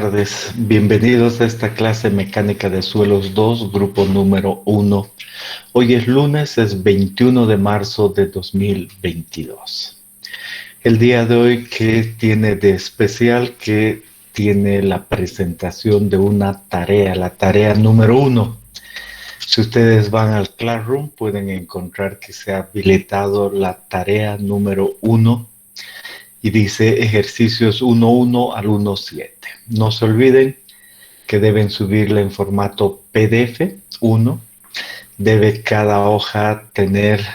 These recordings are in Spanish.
tardes. Bienvenidos a esta clase Mecánica de Suelos 2, grupo número 1. Hoy es lunes, es 21 de marzo de 2022. El día de hoy, ¿qué tiene de especial? Que tiene la presentación de una tarea, la tarea número 1. Si ustedes van al Classroom, pueden encontrar que se ha habilitado la tarea número 1. Y dice ejercicios 1.1 al 1.7. No se olviden que deben subirla en formato PDF 1. Debe cada hoja tener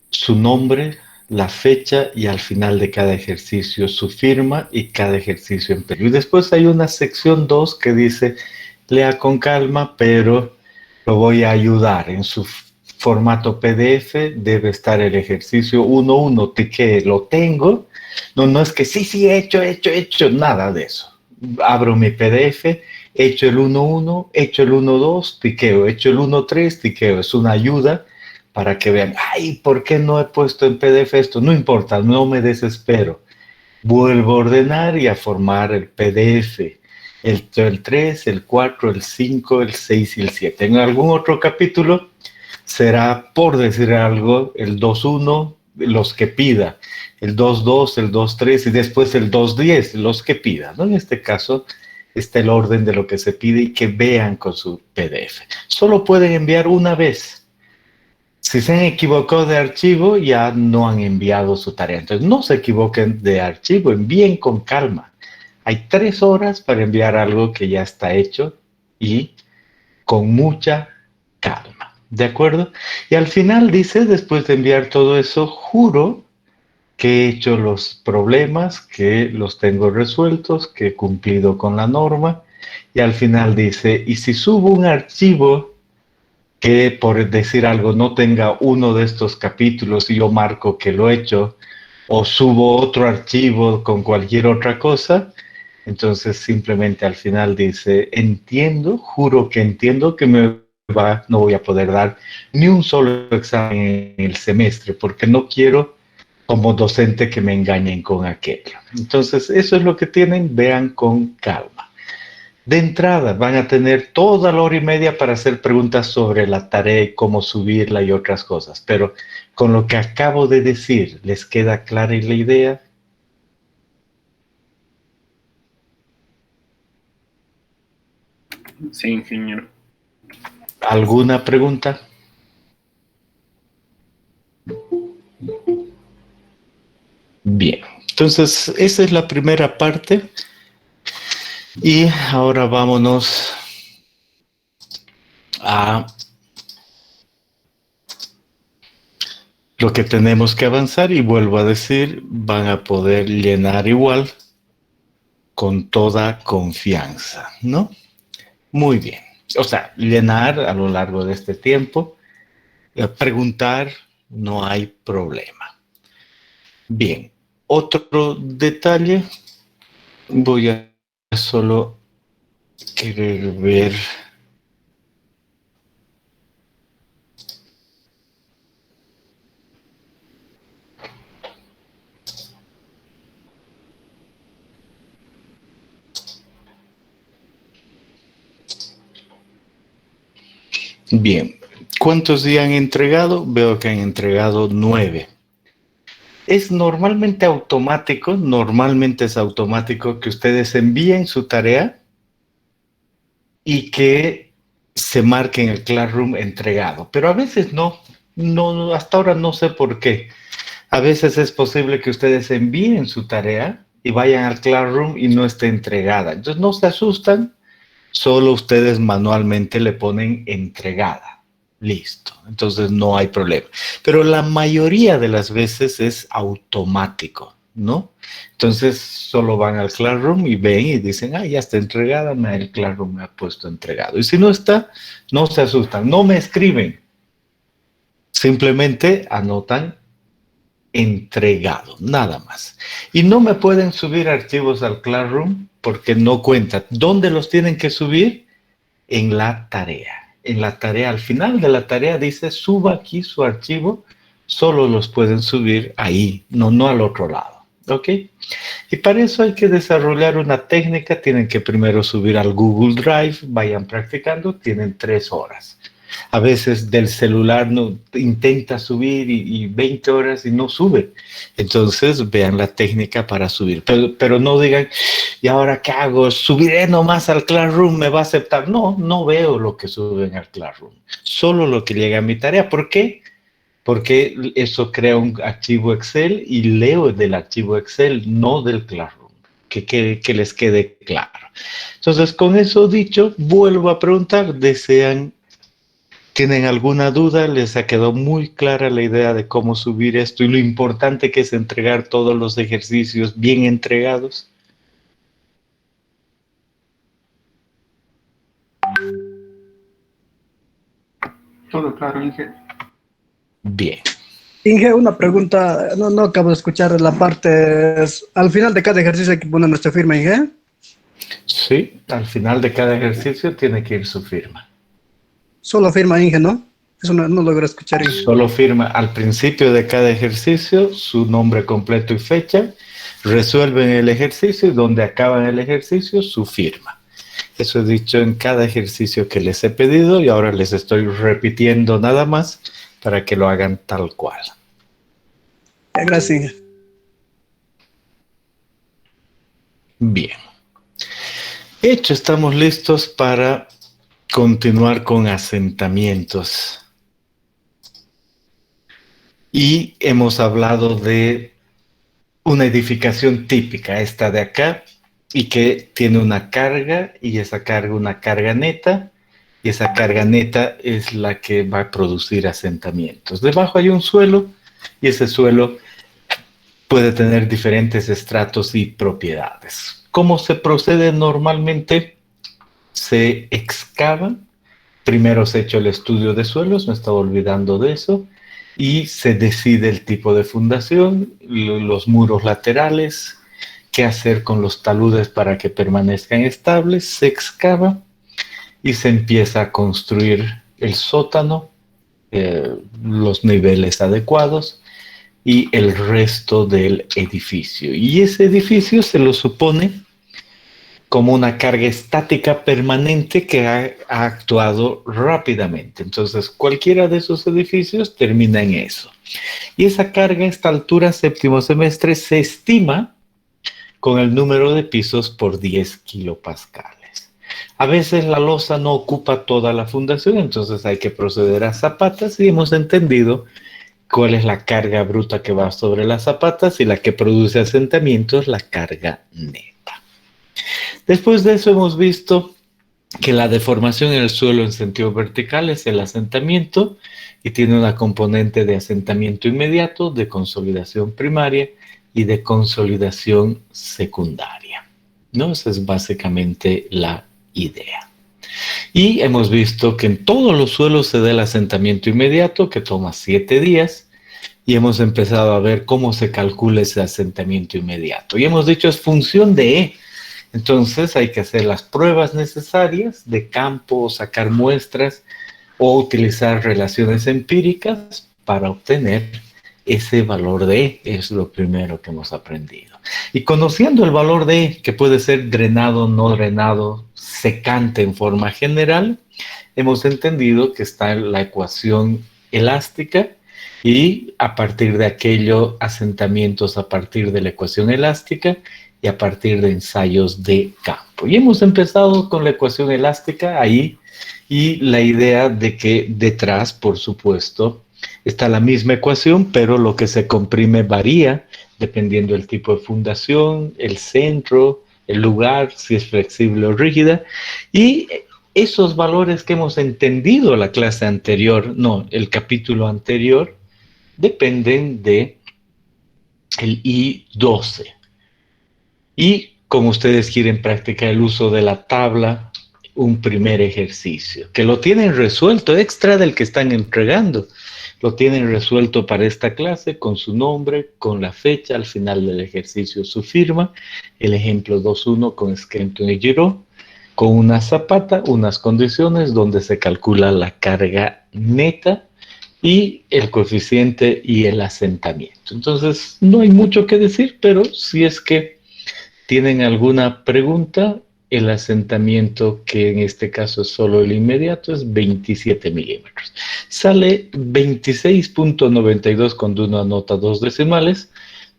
su nombre, la fecha y al final de cada ejercicio su firma y cada ejercicio en perio. Y después hay una sección 2 que dice lea con calma, pero lo voy a ayudar en su formato PDF. Debe estar el ejercicio 1.1, que lo tengo. No es que sí, he hecho, nada de eso. Abro mi PDF, hecho el 1.1, hecho el 1.2, tiqueo, hecho el 1.3, tiqueo. Es una ayuda para que vean, ay, ¿por qué no he puesto en PDF esto? No importa, no me desespero. Vuelvo a ordenar y a formar el PDF. El 3, el 4, el 5, el 6 y el 7. En algún otro capítulo será, por decir algo, el 2.1, los que pida, el 2.2, el 2.3 y después el 2.10, los que pida, ¿no? En este caso está el orden de lo que se pide y que vean con su PDF. Solo pueden enviar una vez. Si se han equivocado de archivo, ya no han enviado su tarea. Entonces, no se equivoquen de archivo, envíen con calma. Hay 3 horas para enviar algo que ya está hecho y con mucha calma. ¿De acuerdo? Y al final dice, después de enviar todo eso, juro que he hecho los problemas, que los tengo resueltos, que he cumplido con la norma. Y al final dice, y si subo un archivo que, por decir algo, no tenga uno de estos capítulos y yo marco que lo he hecho, o subo otro archivo con cualquier otra cosa, entonces simplemente al final dice, entiendo, juro que entiendo que no voy a poder dar ni un solo examen en el semestre, porque no quiero como docente que me engañen con aquello. Entonces, eso es lo que tienen, vean con calma. De entrada, van a tener toda la hora y media para hacer preguntas sobre la tarea y cómo subirla y otras cosas. Pero con lo que acabo de decir, ¿les queda clara la idea? Sí, ingeniero. ¿Alguna pregunta? Bien, entonces esa es la primera parte. Y ahora vámonos a lo que tenemos que avanzar y vuelvo a decir, van a poder llenar igual con toda confianza, ¿no? Muy bien. O sea, llenar a lo largo de este tiempo, preguntar, no hay problema. Bien, otro detalle, voy a solo querer ver. Bien, ¿cuántos días han entregado? Veo que han entregado 9. Es normalmente es automático que ustedes envíen su tarea y que se marque en el Classroom entregado, pero a veces no, hasta ahora no sé por qué. A veces es posible que ustedes envíen su tarea y vayan al Classroom y no esté entregada. Entonces no se asustan, solo ustedes manualmente le ponen entregada. Listo, entonces no hay problema. Pero la mayoría de las veces es automático, ¿no? Entonces solo van al Classroom y ven y dicen, ya está entregada, el Classroom me ha puesto entregado. Y si no está, no se asustan, no me escriben. Simplemente anotan entregado, nada más. Y no me pueden subir archivos al Classroom porque no cuenta. ¿Dónde los tienen que subir? En la tarea. En la tarea, al final de la tarea dice, suba aquí su archivo, solo los pueden subir ahí, no al otro lado. ¿Ok? Y para eso hay que desarrollar una técnica. Tienen que primero subir al Google Drive, vayan practicando, tienen 3 horas. A veces del celular no intenta subir y 20 horas y no sube. Entonces vean la técnica para subir. Pero no digan, ¿y ahora qué hago? ¿Subiré nomás al Classroom? ¿Me va a aceptar? No, no veo lo que suben al Classroom. Solo lo que llega a mi tarea. ¿Por qué? Porque eso crea un archivo Excel y leo del archivo Excel, no del Classroom. Que les quede claro. Entonces, con eso dicho, vuelvo a preguntar, ¿tienen alguna duda? ¿Les ha quedado muy clara la idea de cómo subir esto y lo importante que es entregar todos los ejercicios bien entregados? Todo claro, Inge. Bien. Inge, una pregunta, no acabo de escuchar la parte, al final de cada ejercicio hay que poner nuestra firma, Inge. Sí, al final de cada ejercicio tiene que ir su firma. Solo firma Inge, ¿no? Eso no logro escuchar, Inge. Solo firma al principio de cada ejercicio su nombre completo y fecha, resuelven el ejercicio y donde acaban el ejercicio su firma. Eso he dicho en cada ejercicio que les he pedido y ahora les estoy repitiendo nada más para que lo hagan tal cual. Gracias, Inge. Bien. Hecho, estamos listos para continuar con asentamientos. Y hemos hablado de una edificación típica, esta de acá, y que tiene una carga, y esa carga una carga neta, y esa carga neta es la que va a producir asentamientos. Debajo hay un suelo, y ese suelo puede tener diferentes estratos y propiedades. ¿Cómo se procede normalmente? Se excava, primero se ha hecho el estudio de suelos, me estaba olvidando de eso, y se decide el tipo de fundación, los muros laterales, qué hacer con los taludes para que permanezcan estables, se excava y se empieza a construir el sótano, los niveles adecuados y el resto del edificio. Y ese edificio se lo supone como una carga estática permanente que ha actuado rápidamente. Entonces, cualquiera de esos edificios termina en eso. Y esa carga a esta altura, séptimo semestre, se estima con el número de pisos por 10 kilopascales. A veces la losa no ocupa toda la fundación, entonces hay que proceder a zapatas y hemos entendido cuál es la carga bruta que va sobre las zapatas y la que produce asentamientos, la carga neta. Después de eso hemos visto que la deformación en el suelo en sentido vertical es el asentamiento y tiene una componente de asentamiento inmediato, de consolidación primaria y de consolidación secundaria, ¿no? Esa es básicamente la idea. Y hemos visto que en todos los suelos se da el asentamiento inmediato, que toma 7 días, y hemos empezado a ver cómo se calcula ese asentamiento inmediato. Y hemos dicho es función de E. Entonces hay que hacer las pruebas necesarias de campo, sacar muestras o utilizar relaciones empíricas para obtener ese valor de E. Es lo primero que hemos aprendido. Y conociendo el valor de E, que puede ser drenado, no drenado, secante en forma general, hemos entendido que está la ecuación elástica y a partir de aquello, asentamientos a partir de la ecuación elástica y a partir de ensayos de campo. Y hemos empezado con la ecuación elástica ahí y la idea de que detrás, por supuesto, está la misma ecuación, pero lo que se comprime varía dependiendo del tipo de fundación, el centro, el lugar, si es flexible o rígida. Y esos valores que hemos entendido la clase anterior, no, el capítulo anterior, dependen de el I12. Y como ustedes quieren practicar el uso de la tabla, un primer ejercicio, que lo tienen resuelto, extra del que están entregando. Lo tienen resuelto para esta clase con su nombre, con la fecha, al final del ejercicio su firma, el ejemplo 2.1 con Skeleton y Giraud, con una zapata, unas condiciones donde se calcula la carga neta y el coeficiente y el asentamiento. Entonces, no hay mucho que decir, pero si es que tienen alguna pregunta, el asentamiento, que en este caso es solo el inmediato, es 27 milímetros. Sale 26.92 cuando uno anota dos decimales,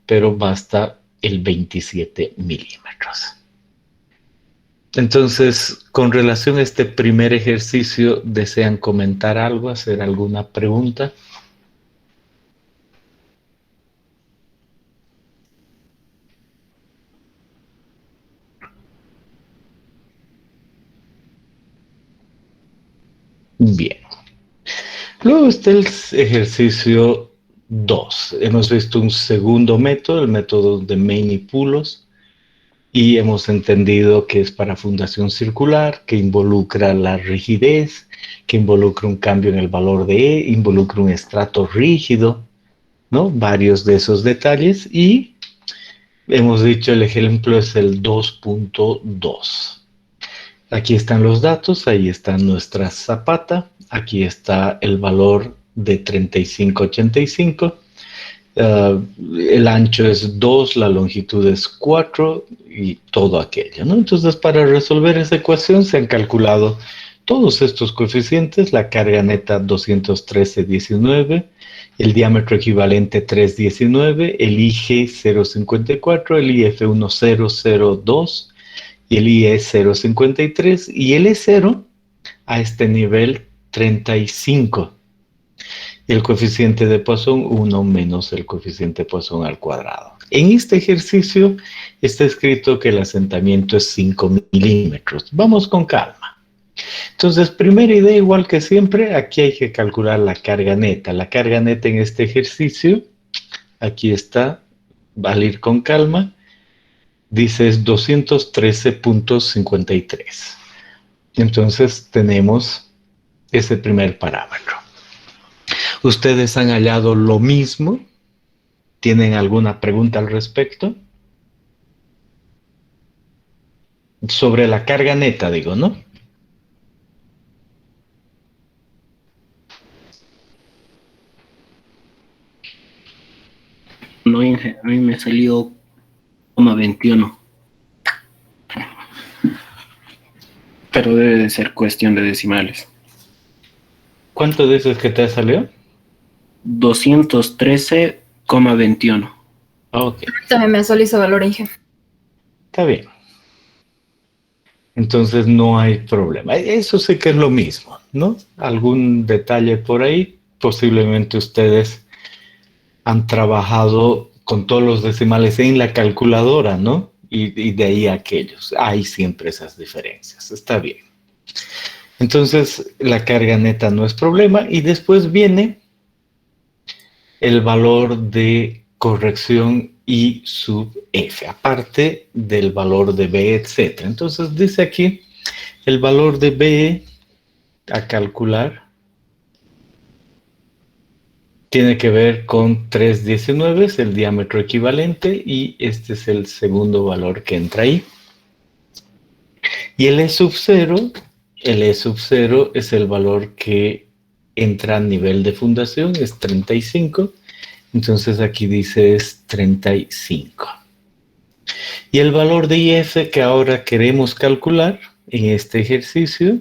pero basta el 27 milímetros. Entonces, con relación a este primer ejercicio, ¿desean comentar algo, hacer alguna pregunta? Bien. Luego está el ejercicio 2. Hemos visto un segundo método, el método de Maini-Poulos, y hemos entendido que es para fundación circular, que involucra la rigidez, que involucra un cambio en el valor de E, involucra un estrato rígido, ¿no? Varios de esos detalles, y hemos dicho el ejemplo es el 2.2. Aquí están los datos, ahí está nuestra zapata, aquí está el valor de 3585, el ancho es 2, la longitud es 4 y todo aquello, ¿no? Entonces, para resolver esa ecuación se han calculado todos estos coeficientes, la carga neta 213,19, el diámetro equivalente 319, el IG 0,54, el IF 1002 y el IE 0,53 y el E0 a este nivel 35. Y el coeficiente de Poisson 1 menos el coeficiente de Poisson al cuadrado. En este ejercicio está escrito que el asentamiento es 5 milímetros. Vamos con calma. Entonces, primera idea, igual que siempre, aquí hay que calcular la carga neta. La carga neta en este ejercicio, aquí está, vale ir con calma, dice es 213.53. Entonces tenemos ese primer parámetro. ¿Ustedes han hallado lo mismo? ¿Tienen alguna pregunta al respecto? Sobre la carga neta, digo, ¿no? No, Inge, a mí me salió 0,21. Pero debe de ser cuestión de decimales. ¿Cuánto dices que te salió? 213,21. Ok, También me salió ese valor, Inge. está bien. Entonces no hay problema. Eso sí que es lo mismo, ¿no? Algún detalle por ahí, posiblemente ustedes han trabajado con todos los decimales en la calculadora, ¿no? Y de ahí aquellos. Hay siempre esas diferencias. Está bien. Entonces, la carga neta no es problema. Y después viene el valor de corrección I sub F, aparte del valor de B, etc. Entonces, dice aquí el valor de B a calcular tiene que ver con 3,19, es el diámetro equivalente, y este es el segundo valor que entra ahí. Y el E sub 0 es el valor que entra a nivel de fundación, es 35. Entonces aquí dice es 35. Y el valor de IF que ahora queremos calcular en este ejercicio,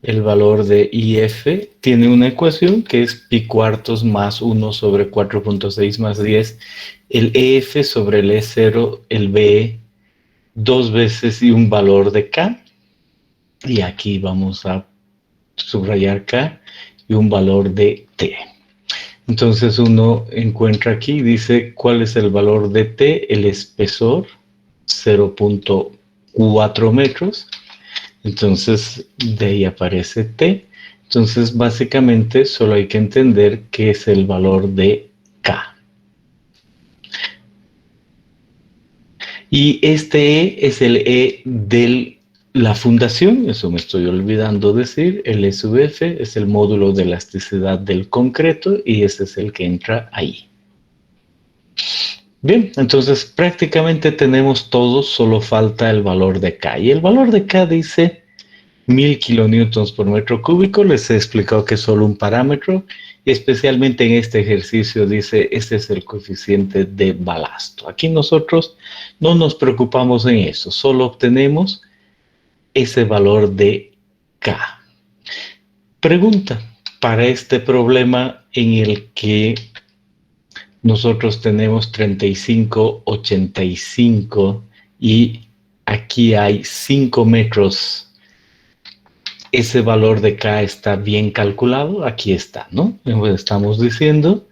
el valor de IF tiene una ecuación que es pi cuartos más 1 sobre 4.6 más 10, el EF sobre el E0, el BE, dos veces y un valor de K. Y aquí vamos a subrayar K y un valor de T. Entonces uno encuentra aquí, dice cuál es el valor de T, el espesor, 0.4 metros. Entonces de ahí aparece T. Entonces básicamente solo hay que entender qué es el valor de K. Y este E es el E de la fundación, eso me estoy olvidando decir, el E sub F es el módulo de elasticidad del concreto y ese es el que entra ahí. Bien, entonces prácticamente tenemos todo, solo falta el valor de K. Y el valor de K dice 1000 kilonewtons por metro cúbico. Les he explicado que es solo un parámetro, y especialmente en este ejercicio dice, este es el coeficiente de balasto. Aquí nosotros no nos preocupamos en eso, solo obtenemos ese valor de K. Pregunta, para este problema en el que nosotros tenemos 3585 y aquí hay 5 metros, ¿ese valor de K está bien calculado? Aquí está, ¿no? Estamos diciendo,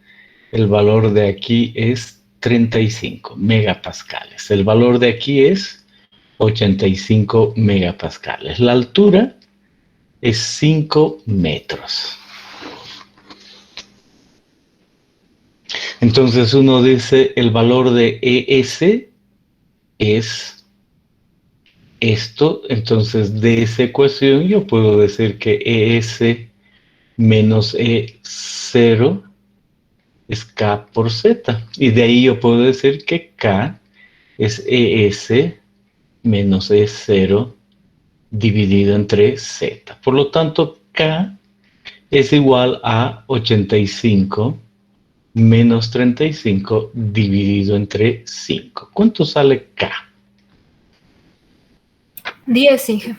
el valor de aquí es 35 megapascales. El valor de aquí es 85 megapascales. La altura es 5 metros. Entonces uno dice, el valor de ES es esto. Entonces de esa ecuación yo puedo decir que ES menos E0 es K por Z. Y de ahí yo puedo decir que K es ES menos E0 dividido entre Z. Por lo tanto, K es igual a 85 menos 35 dividido entre 5. ¿Cuánto sale K? 10, Inge.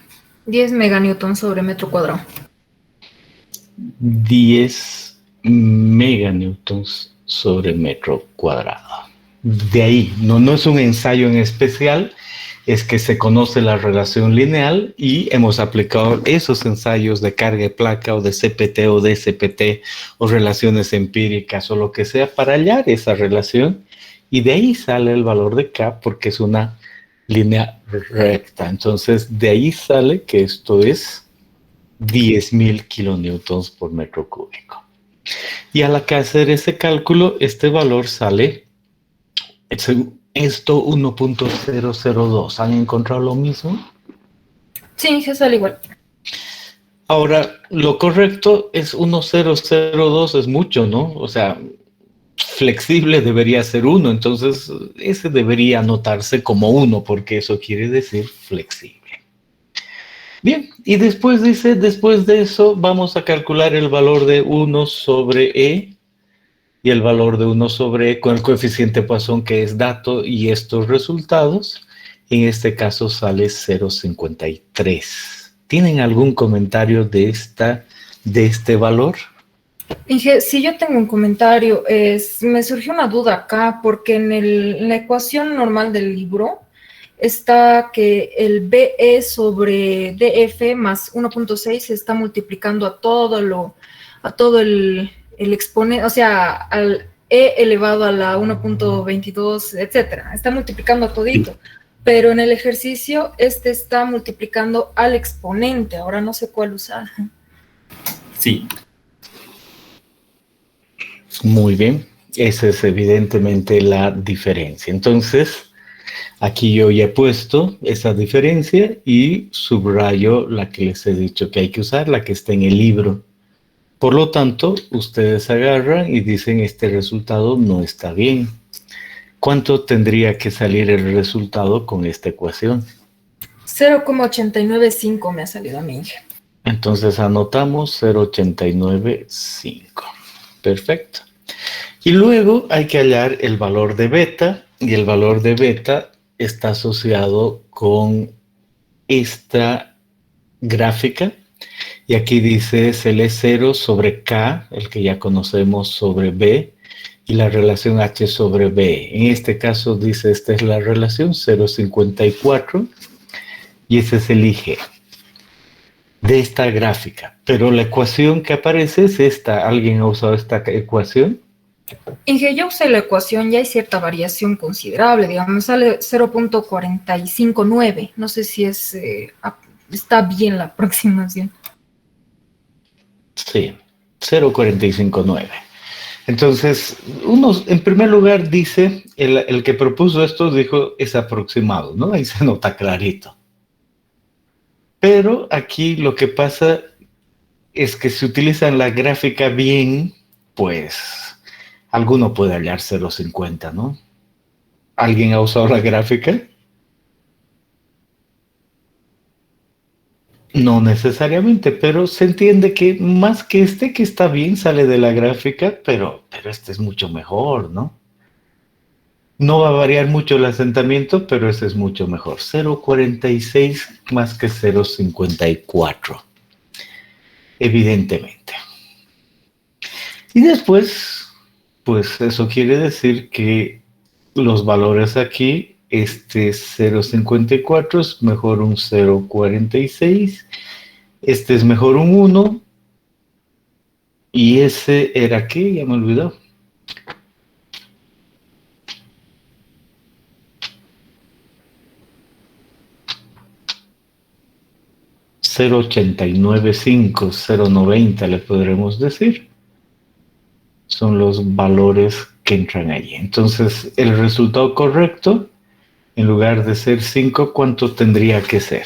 10 meganewtons sobre metro cuadrado. 10 meganewtons sobre metro cuadrado. De ahí, no es un ensayo en especial, es que se conoce la relación lineal y hemos aplicado esos ensayos de carga de placa o de CPT o de SPT o relaciones empíricas o lo que sea para hallar esa relación, y de ahí sale el valor de K porque es una línea recta. Entonces de ahí sale que esto es 10.000 kilonewtons por metro cúbico. Y al hacer ese cálculo, este valor sale esto 1.002. ¿Han encontrado lo mismo? Sí, Inge, sale igual. Ahora, lo correcto es 1002, es mucho, ¿no? O sea, flexible debería ser 1, entonces ese debería anotarse como 1 porque eso quiere decir flexible. Bien, y después dice, después de eso vamos a calcular el valor de 1 sobre E y el valor de 1 sobre E con el coeficiente Poisson, que es dato, y estos resultados, en este caso sale 0.53. ¿Tienen algún comentario de este valor? Inge, si yo tengo un comentario, me surgió una duda acá, porque en la ecuación normal del libro está que el BE sobre DF más 1.6 se está multiplicando a todo el exponente, o sea, al E elevado a la 1.22, etcétera. Está multiplicando a todito. Pero en el ejercicio, está multiplicando al exponente. Ahora no sé cuál usar. Sí. Muy bien, esa es evidentemente la diferencia. Entonces, aquí yo ya he puesto esa diferencia y subrayo la que les he dicho que hay que usar, la que está en el libro. Por lo tanto, ustedes agarran y dicen, este resultado no está bien. ¿Cuánto tendría que salir el resultado con esta ecuación? 0,895 me ha salido a mí, Inge. Entonces anotamos 0.895. Perfecto. Y luego hay que hallar el valor de beta, y el valor de beta está asociado con esta gráfica. Y aquí dice es el E0 sobre K, el que ya conocemos, sobre B, y la relación H sobre B. En este caso dice, esta es la relación 0.54, y ese es el IG de esta gráfica. Pero la ecuación que aparece es esta. ¿Alguien ha usado esta ecuación? Inge, yo usé la ecuación, ya hay cierta variación considerable, digamos, sale 0.459. No sé si está bien la aproximación. Sí, 0.459. Entonces, uno en primer lugar dice, el que propuso esto dijo es aproximado, ¿no? Ahí se nota clarito. Pero aquí lo que pasa es que si utilizan la gráfica bien, pues alguno puede hallar 0.50, ¿no? ¿Alguien ha usado la gráfica? No necesariamente, pero se entiende que más que este, que está bien, sale de la gráfica, pero este es mucho mejor, ¿no? No va a variar mucho el asentamiento, pero ese es mucho mejor. 0,46 más que 0,54, evidentemente. Y después, pues eso quiere decir que los valores aquí, este 0,54 es mejor un 0,46, este es mejor un 1, y ese era ¿qué? Ya me olvidó. $0,895, 0,90 le podremos decir. Son los valores que entran allí. Entonces, el resultado correcto, en lugar de ser 5, ¿cuánto tendría que ser?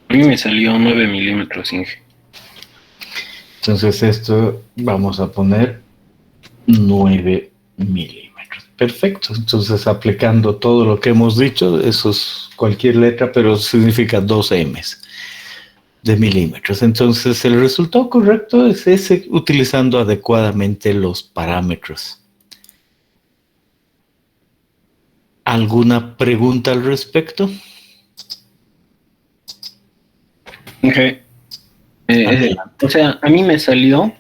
A mí me salió 9 milímetros, Inge. Entonces, esto vamos a poner 9 milímetros. Perfecto. Entonces, aplicando todo lo que hemos dicho, eso es cualquier letra, pero significa 2 M's de milímetros. Entonces, el resultado correcto es ese, utilizando adecuadamente los parámetros. ¿Alguna pregunta al respecto? Inge, Adelante. o sea, a mí me salió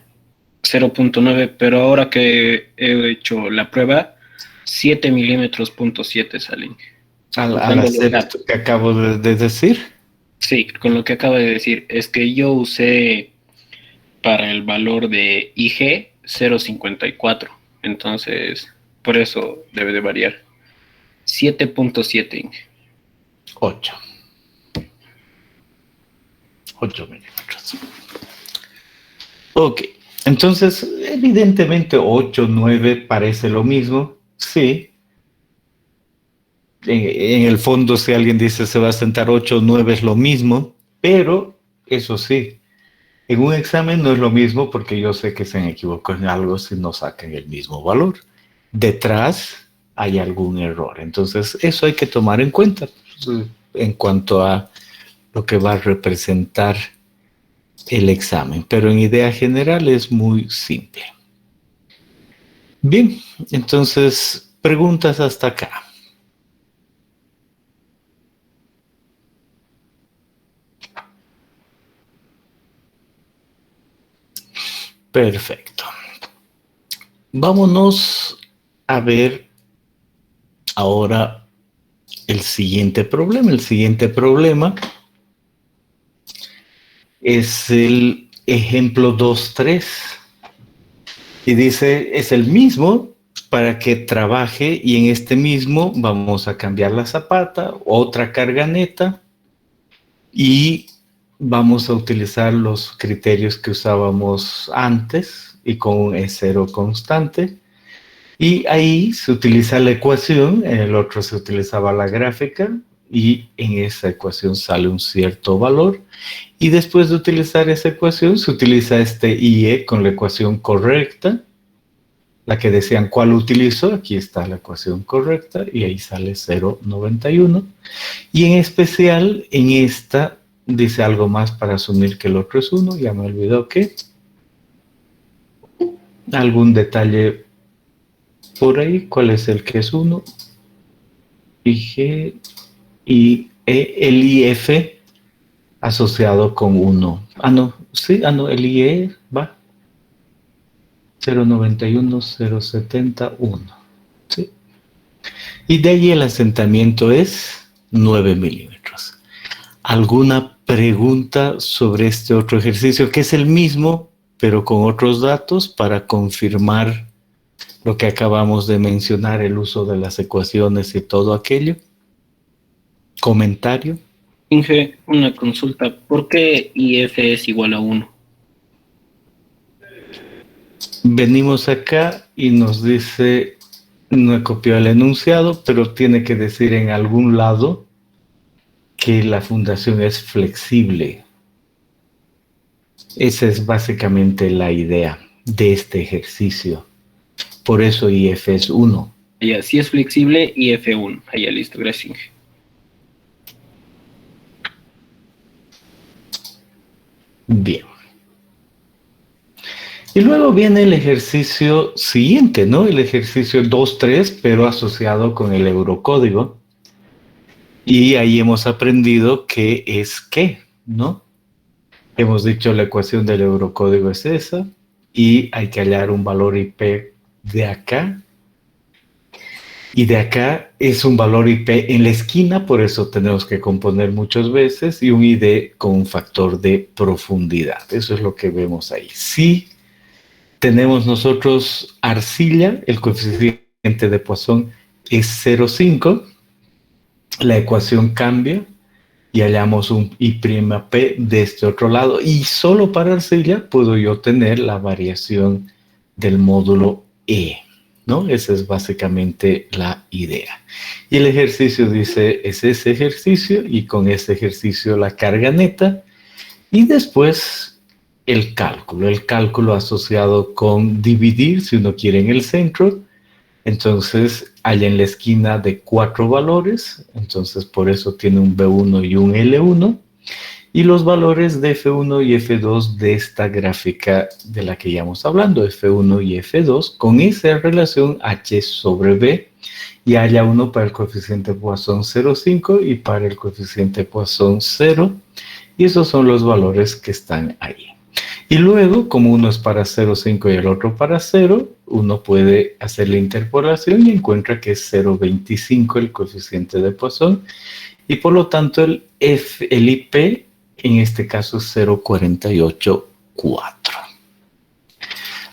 0.9, pero ahora que he hecho la prueba, 7 milímetros punto 7 salen. Al Usando los hacer datos. esto que acabo de decir. Sí, con lo que acabo de decir, es que yo usé para el valor de IG 0.54, entonces por eso debe de variar. 7.7, Inge. 8. 8 milímetros. Ok, entonces evidentemente 8, 9 parece lo mismo, sí. En el fondo, si alguien dice se va a sentar 8 o 9 es lo mismo, pero eso sí, en un examen no es lo mismo porque yo sé que se han equivocado en algo si no sacan el mismo valor. Detrás hay algún error, entonces eso hay que tomar en cuenta en cuanto a lo que va a representar el examen, pero en idea general es muy simple. Bien, entonces, preguntas hasta acá. Perfecto. Vámonos a ver ahora el siguiente problema. El siguiente problema es el ejemplo 2.3 y dice, es el mismo para que trabaje y en este mismo vamos a cambiar la zapata, otra carga neta y vamos a utilizar los criterios que usábamos antes y con un E0 constante. Y ahí se utiliza la ecuación, en el otro se utilizaba la gráfica y en esa ecuación sale un cierto valor. Y después de utilizar esa ecuación se utiliza este IE con la ecuación correcta, la que decían cuál utilizo, aquí está la ecuación correcta y ahí sale 0,91. Y en especial en esta dice algo más para asumir que el otro es 1, ya me olvidó qué. Algún detalle por ahí, ¿cuál es el que es 1? IG y el IF asociado con 1. No, sí, no, el IE va. 0,91, 0,71. ¿Sí? Y de ahí el asentamiento es 9 milímetros. ¿Alguna pregunta sobre este otro ejercicio que es el mismo, pero con otros datos para confirmar lo que acabamos de mencionar, el uso de las ecuaciones y todo aquello? ¿Comentario? Inge, una consulta. ¿Por qué IF es igual a 1? Venimos acá y nos dice, no he copiado el enunciado, pero tiene que decir en algún lado que la fundación es flexible. Esa es básicamente la idea de este ejercicio. Por eso IF es 1. Ya, si es flexible, IF1. Allá, listo, gracias, Inge. Bien. Y luego viene el ejercicio siguiente, ¿no? El ejercicio 2.3, pero asociado con el eurocódigo. Y ahí hemos aprendido qué es qué, ¿no? Hemos dicho la ecuación del eurocódigo es esa, y hay que hallar un valor IP de acá. Y de acá es un valor IP en la esquina, por eso tenemos que componer muchas veces, y un ID con un factor de profundidad. Eso es lo que vemos ahí. Si tenemos nosotros arcilla, el coeficiente de Poisson es 0,5, la ecuación cambia y hallamos un I'P de este otro lado, y solo para arcilla puedo yo tener la variación del módulo E, ¿no? Esa es básicamente la idea. Y el ejercicio dice, es ese ejercicio, y con ese ejercicio la carga neta, y después el cálculo asociado con dividir, si uno quiere, en el centro. Entonces hay en la esquina de 4 valores, entonces por eso tiene un B1 y un L1, y los valores de F1 y F2 de esta gráfica de la que ya estamos hablando, F1 y F2, con esa relación H sobre B, y haya uno para el coeficiente Poisson 0,5 y para el coeficiente Poisson 0, y esos son los valores que están ahí. Y luego, como uno es para 0,5 y el otro para 0, uno puede hacer la interpolación y encuentra que es 0,25 el coeficiente de Poisson, y por lo tanto el IP en este caso es 0,484.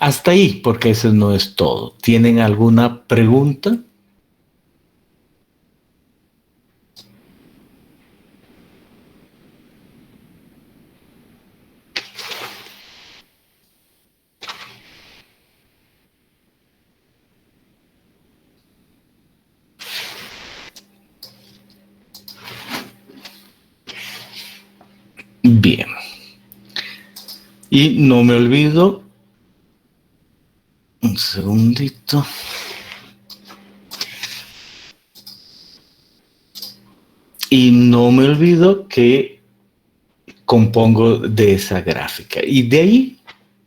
Hasta ahí, porque eso no es todo. ¿Tienen alguna pregunta? Bien. Y no me olvido, un segundito. Y no me olvido que compongo de esa gráfica. Y de ahí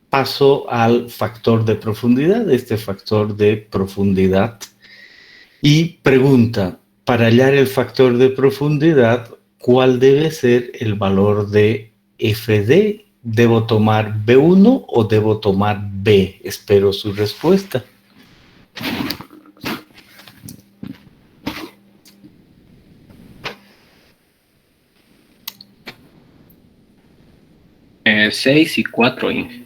paso al factor de profundidad, este factor de profundidad. Y pregunta, para hallar el factor de profundidad, ¿cuál debe ser el valor de FD? ¿Debo tomar B1 o debo tomar B? Espero su respuesta. Eh, 6 y 4, Inge.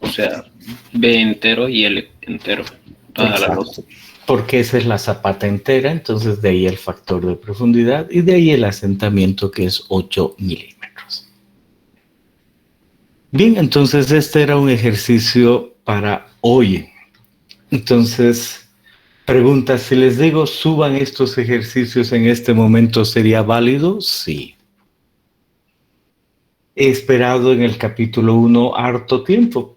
O sea, B entero y L entero. Toda la luz. Porque esa es la zapata entera, entonces de ahí el factor de profundidad y de ahí el asentamiento, que es 8 milímetros. Bien, entonces este era un ejercicio para hoy. Entonces, pregunta, si les digo suban estos ejercicios en este momento, ¿sería válido? Sí. He esperado en el capítulo 1 harto tiempo.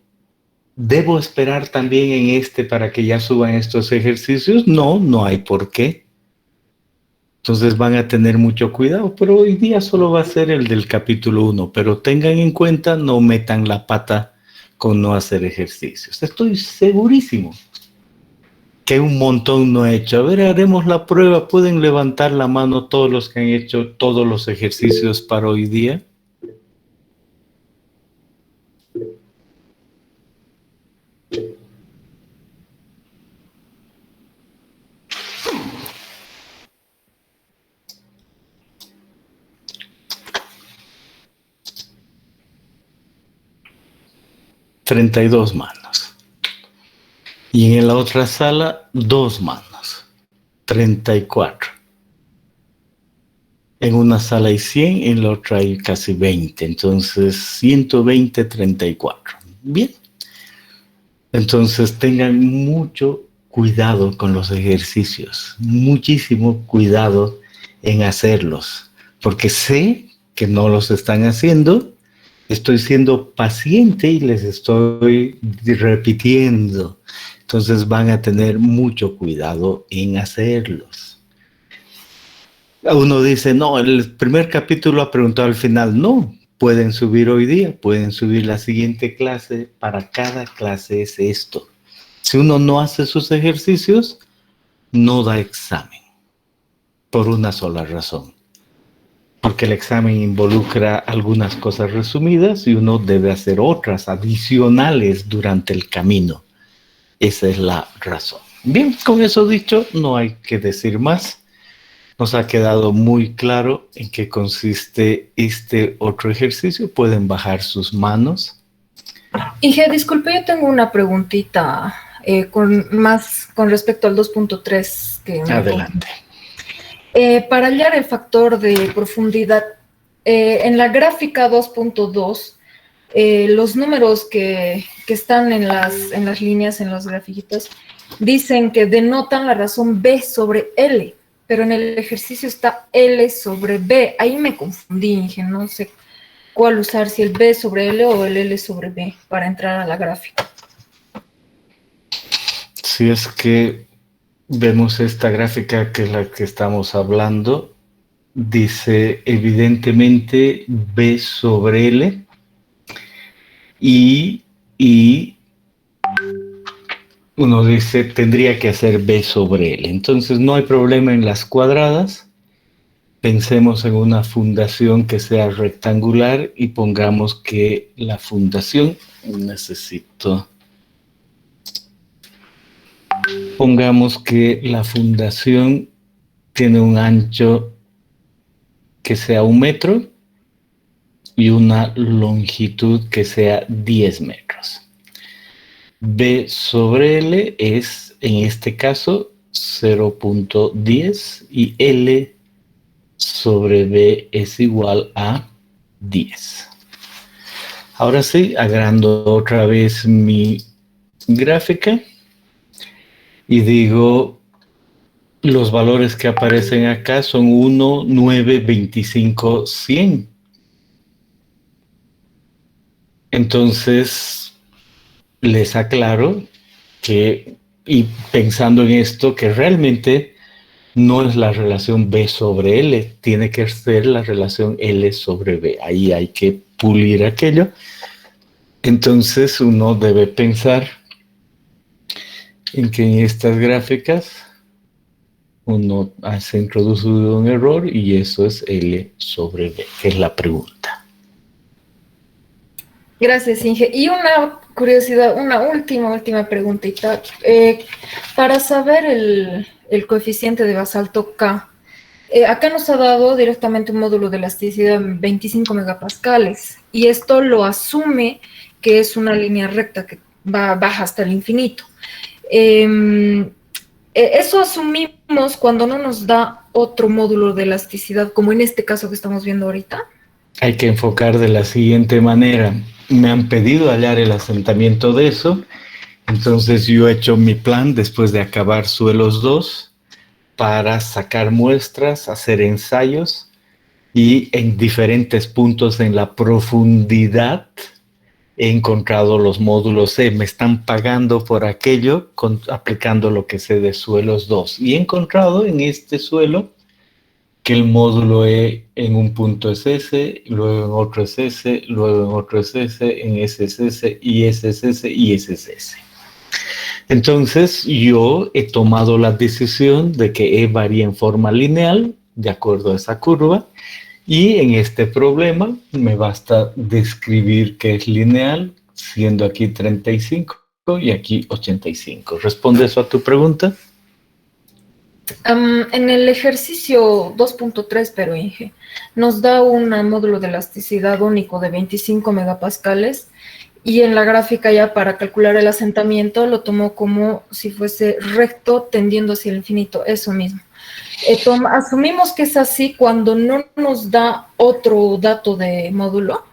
¿Debo esperar también en este para que ya suban estos ejercicios? No, no hay por qué. Entonces van a tener mucho cuidado, pero hoy día solo va a ser el del capítulo 1, pero tengan en cuenta, no metan la pata con no hacer ejercicios. Estoy segurísimo que un montón no he hecho. A ver, haremos la prueba. ¿Pueden levantar la mano todos los que han hecho todos los ejercicios para hoy día? $32 manos. Y en la otra sala, 2 manos. 34. En una sala hay 100, en la otra hay casi 20. Entonces, 120, 34. Bien. Entonces, tengan mucho cuidado con los ejercicios. Muchísimo cuidado en hacerlos. Porque sé que no los están haciendo. Estoy siendo paciente y les estoy repitiendo. Entonces van a tener mucho cuidado en hacerlos. Uno dice, no, el primer capítulo ha preguntado al final. No, pueden subir hoy día, pueden subir la siguiente clase. Para cada clase es esto. Si uno no hace sus ejercicios, no da examen. Por una sola razón. Porque el examen involucra algunas cosas resumidas y uno debe hacer otras adicionales durante el camino. Esa es la razón. Bien, con eso dicho, no hay que decir más. Nos ha quedado muy claro en qué consiste este otro ejercicio. Pueden bajar sus manos. Inge, disculpe, yo tengo una preguntita con respecto al 2.3 que me Adelante. para hallar el factor de profundidad, en la gráfica 2.2, los números que están en las líneas, en los grafiquitos, dicen que denotan la razón B sobre L, pero en el ejercicio está L sobre B. Ahí me confundí, Inge, no sé cuál usar, si el B sobre L o el L sobre B, para entrar a la gráfica. Si es que vemos esta gráfica que es la que estamos hablando, dice evidentemente B sobre L y uno dice tendría que hacer B sobre L. Entonces no hay problema en las cuadradas. Pensemos en una fundación que sea rectangular y pongamos que la fundación, pongamos que la fundación tiene un ancho que sea 1 metro y una longitud que sea 10 metros. B sobre L es, en este caso, 0.10 y L sobre B es igual a 10. Ahora sí, agrando otra vez mi gráfica y digo, los valores que aparecen acá son 1, 9, 25, 100. Entonces, les aclaro que, y pensando en esto, que realmente no es la relación B sobre L, tiene que ser la relación L sobre B. Ahí hay que pulir aquello. Entonces, uno debe pensar en que en estas gráficas uno se introduce un error y eso es L sobre B, que es la pregunta. Gracias, Inge. Y una curiosidad, una última preguntita. Para saber el coeficiente de basalto K, acá nos ha dado directamente un módulo de elasticidad en 25 megapascales y esto lo asume que es una línea recta que baja hasta el infinito. Eso asumimos cuando no nos da otro módulo de elasticidad, como en este caso que estamos viendo ahorita. Hay que enfocar de la siguiente manera. Me han pedido hallar el asentamiento de eso, entonces yo he hecho mi plan después de acabar suelos 2 para sacar muestras, hacer ensayos y en diferentes puntos en la profundidad he encontrado los módulos C. Me están pagando por aquello aplicando lo que sé de suelos 2 y he encontrado en este suelo que el módulo E en un punto es S, luego en otro es S, luego en otro es S, en S es S, y S es S, y S es S. Entonces, yo he tomado la decisión de que E varía en forma lineal, de acuerdo a esa curva, y en este problema me basta describir que es lineal, siendo aquí 35 y aquí 85. ¿Responde eso a tu pregunta? En el ejercicio 2.3, pero Inge, nos da un módulo de elasticidad único de 25 megapascales y en la gráfica ya para calcular el asentamiento lo tomó como si fuese recto tendiendo hacia el infinito, eso mismo. Asumimos que es así cuando no nos da otro dato de módulo.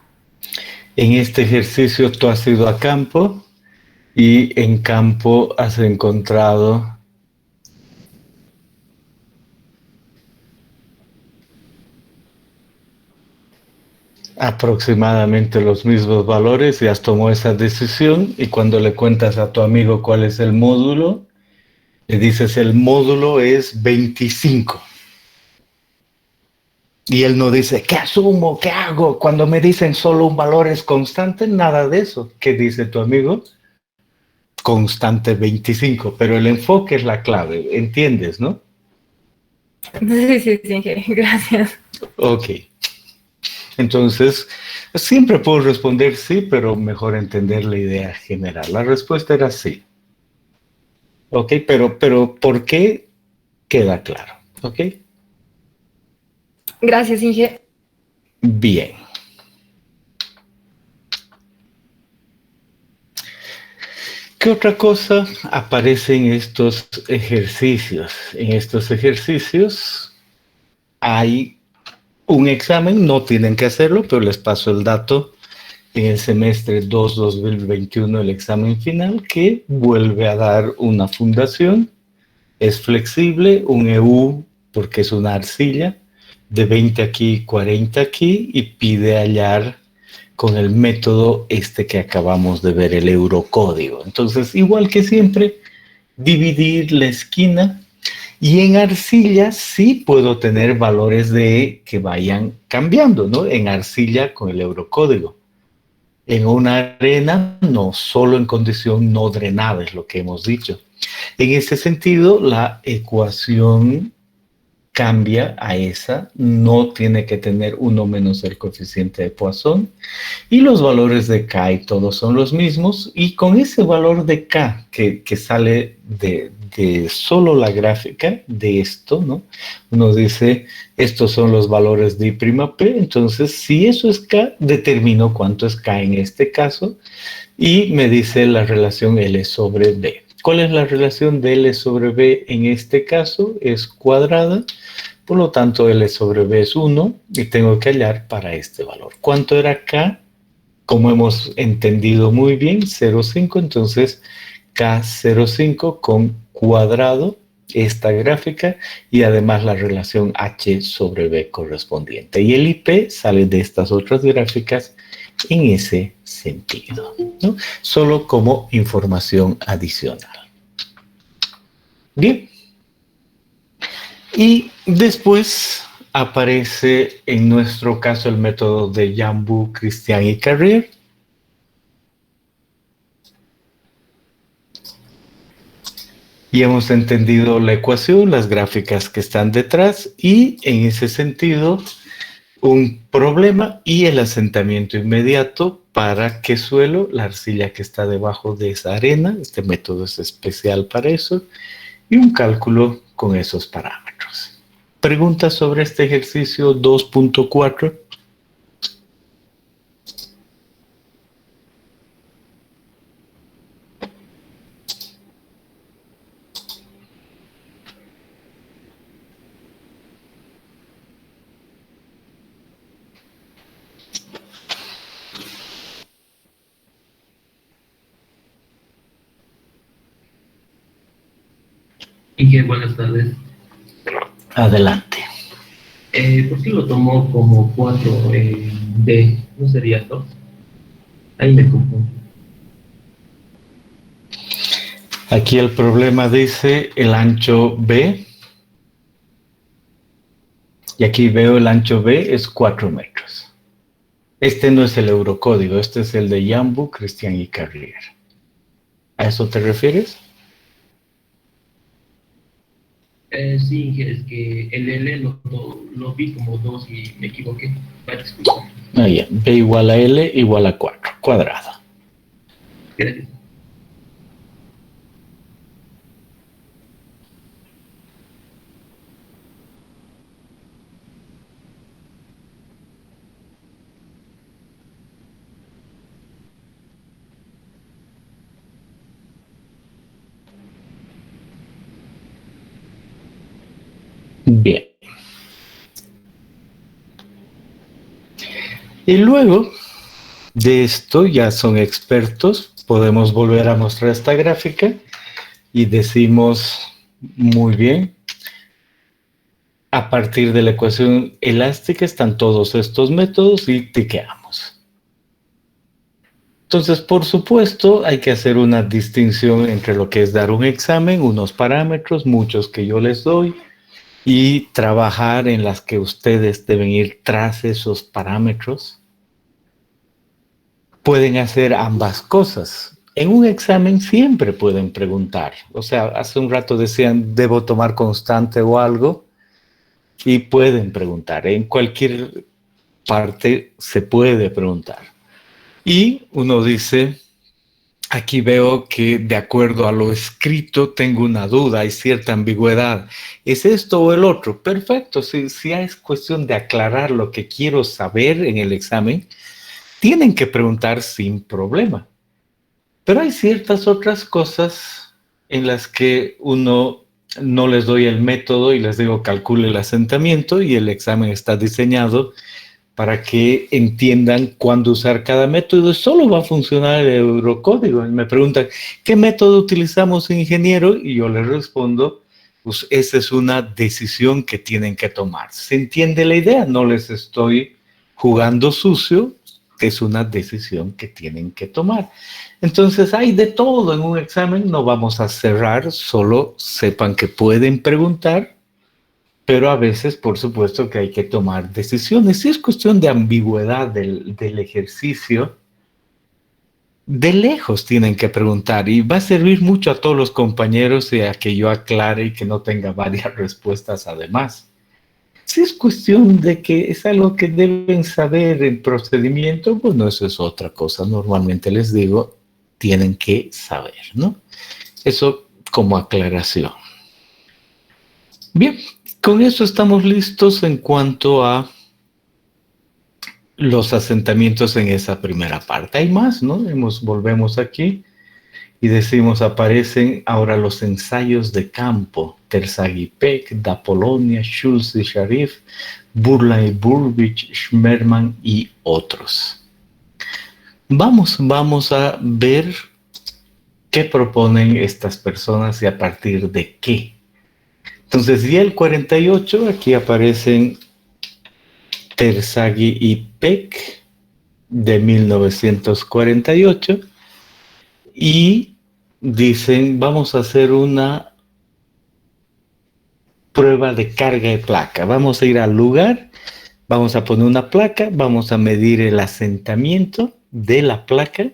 En este ejercicio tú has ido a campo y en campo has encontrado aproximadamente los mismos valores, ya has tomado esa decisión y cuando le cuentas a tu amigo cuál es el módulo, le dices el módulo es 25. Y él no dice, ¿qué asumo? ¿Qué hago? Cuando me dicen solo un valor es constante, nada de eso. ¿Qué dice tu amigo? Constante 25, pero el enfoque es la clave, ¿entiendes, no? Sí, gracias. Ok. Entonces, siempre puedo responder sí, pero mejor entender la idea general. La respuesta era sí. Ok, pero ¿por qué? Queda claro. Ok. Gracias, Inge. Bien. ¿Qué otra cosa aparece en estos ejercicios? En estos ejercicios hay un examen, no tienen que hacerlo, pero les paso el dato. En el semestre 2 2021, el examen final, que vuelve a dar una fundación, es flexible, un EU, porque es una arcilla, de 20 aquí, 40 aquí, y pide hallar con el método que acabamos de ver, el eurocódigo. Entonces, igual que siempre, dividir la esquina, y en arcilla sí puedo tener valores de que vayan cambiando, ¿no? En arcilla con el eurocódigo. En una arena, no, solo en condición no drenada, es lo que hemos dicho. En ese sentido, la ecuación cambia a esa, no tiene que tener 1 menos el coeficiente de Poisson, y los valores de K y todos son los mismos, y con ese valor de K que sale de solo la gráfica de esto, ¿no? Uno dice, estos son los valores de I'P, entonces si eso es K, determino cuánto es K en este caso, y me dice la relación L sobre B. ¿Cuál es la relación de L sobre B en este caso? Es cuadrada, por lo tanto L sobre B es 1 y tengo que hallar para este valor. ¿Cuánto era K? Como hemos entendido muy bien, 0,5, entonces K 0,5 con cuadrado esta gráfica y además la relación H sobre B correspondiente. Y el IP sale de estas otras gráficas en ese sentido, ¿no? Solo como información adicional. Bien. Y después aparece en nuestro caso el método de Jambu, Christian y Carrier. Y hemos entendido la ecuación, las gráficas que están detrás y en ese sentido un problema y el asentamiento inmediato para qué suelo, la arcilla que está debajo de esa arena, este método es especial para eso, y un cálculo con esos parámetros. ¿Preguntas sobre este ejercicio 2.4? Inge, buenas tardes. Adelante. ¿Por qué lo tomó como 4D? ¿No sería 2? Ahí me confundo. Aquí el problema dice el ancho B. Y aquí veo el ancho B es 4 metros. Este no es el eurocódigo, este es el de Jambu, Christian y Carrier. ¿A eso te refieres? Sí, Inge, es que el L lo vi como 2 y me equivoqué. Disculpa. Ah, ya. B igual a L igual a 4, cuadrado. Gracias. Bien. Y luego de esto, ya son expertos, podemos volver a mostrar esta gráfica y decimos, muy bien, a partir de la ecuación elástica están todos estos métodos y tiqueamos. Entonces, por supuesto, hay que hacer una distinción entre lo que es dar un examen, unos parámetros, muchos que yo les doy, y trabajar en las que ustedes deben ir tras esos parámetros. Pueden hacer ambas cosas. En un examen siempre pueden preguntar. O sea, hace un rato decían, ¿debo tomar constante o algo? Y pueden preguntar. En cualquier parte se puede preguntar. Y uno dice, aquí veo que de acuerdo a lo escrito tengo una duda, hay cierta ambigüedad. ¿Es esto o el otro? Perfecto. Si es cuestión de aclarar lo que quiero saber en el examen, tienen que preguntar sin problema. Pero hay ciertas otras cosas en las que uno no les doy el método y les digo calcule el asentamiento y el examen está diseñado para que entiendan cuándo usar cada método. Solo va a funcionar el eurocódigo. Y me preguntan, ¿qué método utilizamos, ingeniero? Y yo les respondo, pues esa es una decisión que tienen que tomar. ¿Se entiende la idea? No les estoy jugando sucio, es una decisión que tienen que tomar. Entonces hay de todo en un examen, no vamos a cerrar, solo sepan que pueden preguntar, pero a veces, por supuesto, que hay que tomar decisiones. Si es cuestión de ambigüedad del ejercicio, de lejos tienen que preguntar y va a servir mucho a todos los compañeros y a que yo aclare y que no tenga varias respuestas además. Si es cuestión de que es algo que deben saber en procedimiento, bueno, eso es otra cosa. Normalmente les digo, tienen que saber, ¿no? Eso como aclaración. Bien, con eso estamos listos en cuanto a los asentamientos en esa primera parte. Hay más, ¿no? Volvemos aquí y decimos, aparecen ahora los ensayos de campo. Terzaghi-Peck, da Polonia, Schulz y Sharif, Burley, Burbidge, Schmerman y otros. Vamos a ver qué proponen estas personas y a partir de qué. Entonces, ya el 48, aquí aparecen Terzaghi y Peck de 1948 y dicen, vamos a hacer una prueba de carga de placa. Vamos a ir al lugar, vamos a poner una placa, vamos a medir el asentamiento de la placa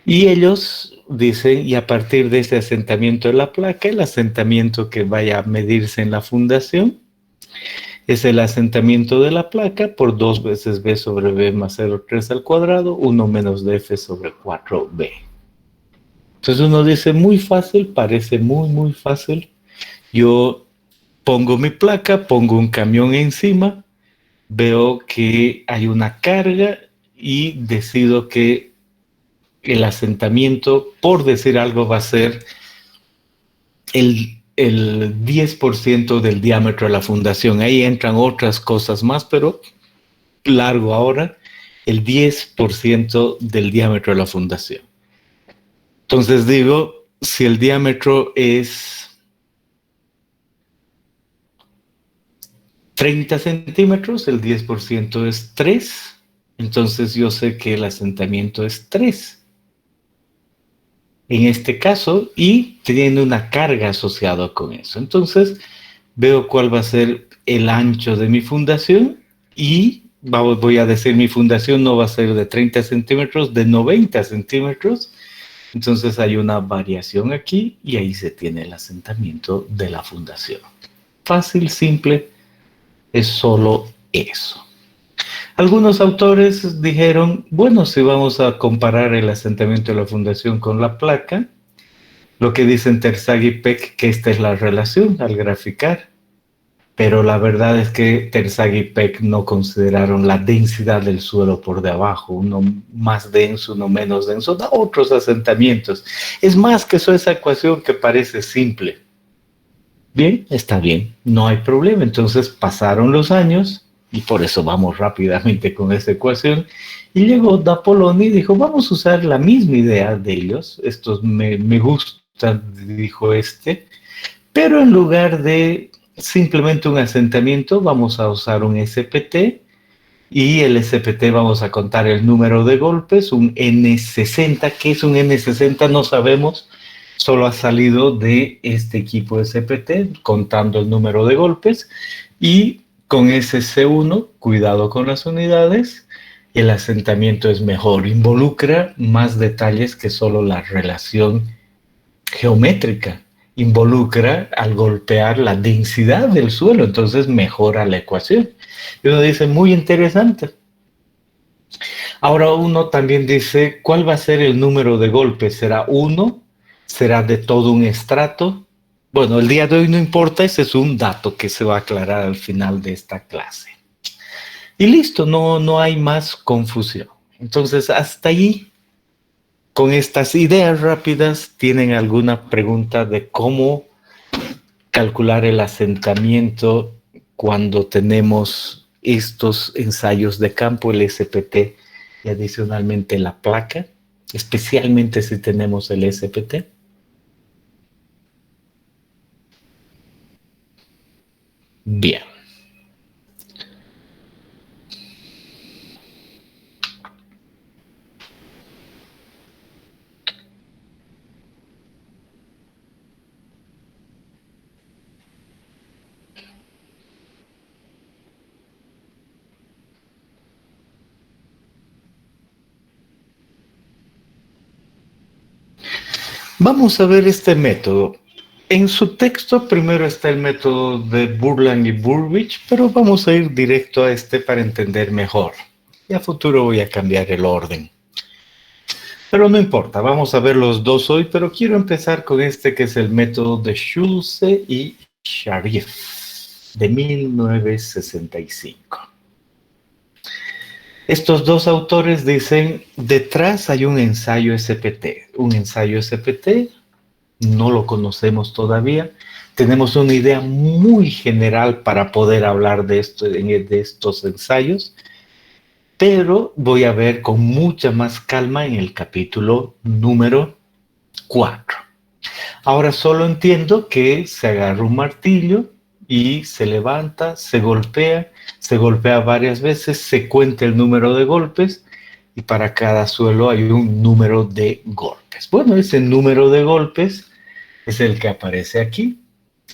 y ellos dicen, y a partir de ese asentamiento de la placa, el asentamiento que vaya a medirse en la fundación es el asentamiento de la placa por 2 veces b sobre b más 0,3 al cuadrado, 1 menos df sobre 4b. Entonces uno dice, muy fácil, parece muy fácil. Yo pongo mi placa, pongo un camión encima, veo que hay una carga y decido que el asentamiento, por decir algo, va a ser el 10% del diámetro de la fundación. Ahí entran otras cosas más, pero largo ahora, el 10% del diámetro de la fundación. Entonces digo, si el diámetro es 30 centímetros, el 10% es 3, entonces yo sé que el asentamiento es 3. En este caso, y tiene una carga asociada con eso. Entonces, veo cuál va a ser el ancho de mi fundación y voy a decir mi fundación no va a ser de 30 centímetros, de 90 centímetros. Entonces hay una variación aquí y ahí se tiene el asentamiento de la fundación. Fácil, simple, es solo eso. Algunos autores dijeron, bueno, si vamos a comparar el asentamiento de la fundación con la placa, lo que dicen Terzaghi y Peck, que esta es la relación al graficar, pero la verdad es que Terzaghi y Peck no consideraron la densidad del suelo por debajo, uno más denso, uno menos denso, da otros asentamientos. Es más que eso, esa ecuación que parece simple. Bien, está bien, no hay problema. Entonces pasaron los años, y por eso vamos rápidamente con esta ecuación, y llegó da Poloni y dijo, vamos a usar la misma idea de ellos, estos me gustan, dijo pero en lugar de simplemente un asentamiento, vamos a usar un SPT, y el SPT vamos a contar el número de golpes, un N60. ¿Qué es un N60? No sabemos, solo ha salido de este equipo SPT, contando el número de golpes, y con ese C1, cuidado con las unidades, el asentamiento es mejor, involucra más detalles que solo la relación geométrica, involucra al golpear la densidad del suelo, entonces mejora la ecuación. Y uno dice, muy interesante. Ahora uno también dice, ¿cuál va a ser el número de golpes? ¿Será 1? ¿Será de todo un estrato? Bueno, el día de hoy no importa, ese es un dato que se va a aclarar al final de esta clase. Y listo, no hay más confusión. Entonces, hasta ahí, con estas ideas rápidas, ¿tienen alguna pregunta de cómo calcular el asentamiento cuando tenemos estos ensayos de campo, el SPT y adicionalmente la placa, especialmente si tenemos el SPT? Bien. Vamos a ver este método. En su texto primero está el método de Burland y Burbidge, pero vamos a ir directo a este para entender mejor. Y a futuro voy a cambiar el orden. Pero no importa, vamos a ver los dos hoy, pero quiero empezar con este que es el método de Schulze y Sharif, de 1965. Estos dos autores dicen, detrás hay un ensayo SPT. Un ensayo SPT, no lo conocemos todavía. Tenemos una idea muy general para poder hablar de estos ensayos, pero voy a ver con mucha más calma en el capítulo número 4. Ahora solo entiendo que se agarra un martillo y se levanta, se golpea varias veces, se cuenta el número de golpes y para cada suelo hay un número de golpes. Bueno, ese número de golpes es el que aparece aquí.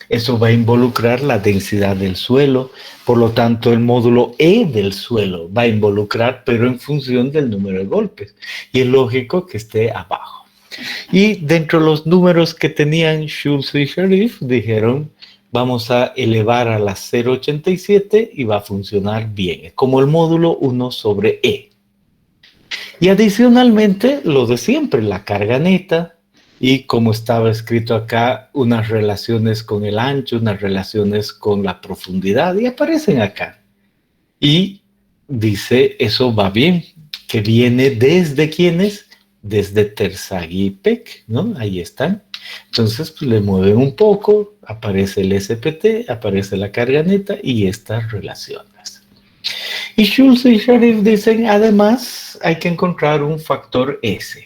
Eso va a involucrar la densidad del suelo, por lo tanto el módulo E del suelo va a involucrar, pero en función del número de golpes. Y es lógico que esté abajo. Y dentro de los números que tenían Schulze y Sharif, dijeron, vamos a elevar a la 0.87 y va a funcionar bien. Es como el módulo 1 sobre E. Y adicionalmente, lo de siempre, la carga neta, y como estaba escrito acá, unas relaciones con el ancho, unas relaciones con la profundidad, y aparecen acá. Y dice, eso va bien, que viene desde ¿quiénes? Desde Terzaghi y Peck, ¿no? Ahí están. Entonces, pues, le mueven un poco, aparece el SPT, aparece la carga neta y estas relaciones. Y Schulze y Sharif dicen, además, hay que encontrar un factor S.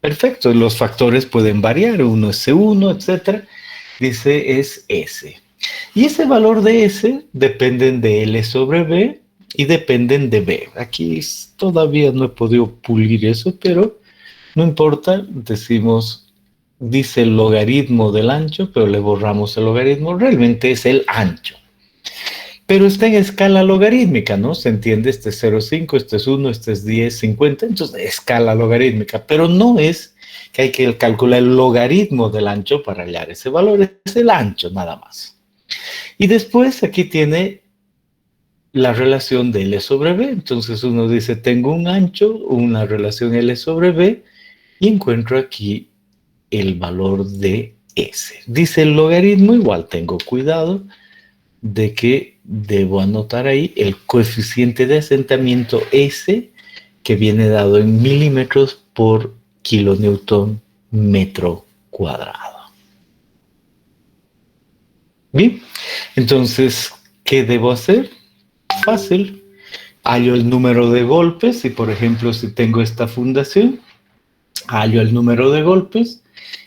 Perfecto, los factores pueden variar, uno es C1, etc. Dice es S. Y ese valor de S dependen de L sobre B y dependen de B. Aquí todavía no he podido pulir eso, pero no importa, dice el logaritmo del ancho, pero le borramos el logaritmo, realmente es el ancho. Pero está en escala logarítmica, ¿no? Se entiende, este es 0,5, este es 1, este es 10, 50, entonces escala logarítmica, pero no es que hay que calcular el logaritmo del ancho para hallar ese valor, es el ancho nada más. Y después aquí tiene la relación de L sobre B, entonces uno dice, tengo un ancho, una relación L sobre B, y encuentro aquí el valor de S. Dice el logaritmo, igual tengo cuidado de que debo anotar ahí el coeficiente de asentamiento S, que viene dado en milímetros por kilonewton metro cuadrado. Bien, entonces, ¿qué debo hacer? Fácil. Hallo el número de golpes y, por ejemplo, si tengo esta fundación, hallo el número de golpes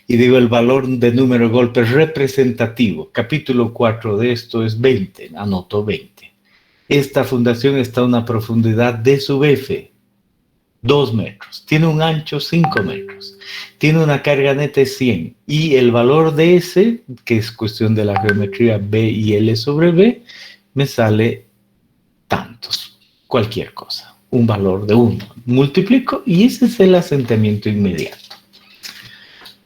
y digo el valor de número de golpes representativo. Capítulo 4 de esto es 20, anoto 20. Esta fundación está a una profundidad de sub F, 2 metros. Tiene un ancho 5 metros. Tiene una carga neta de 100. Y el valor de S, que es cuestión de la geometría B y L sobre B, me sale tantos. Cualquier cosa. Un valor de 1. Multiplico y ese es el asentamiento inmediato.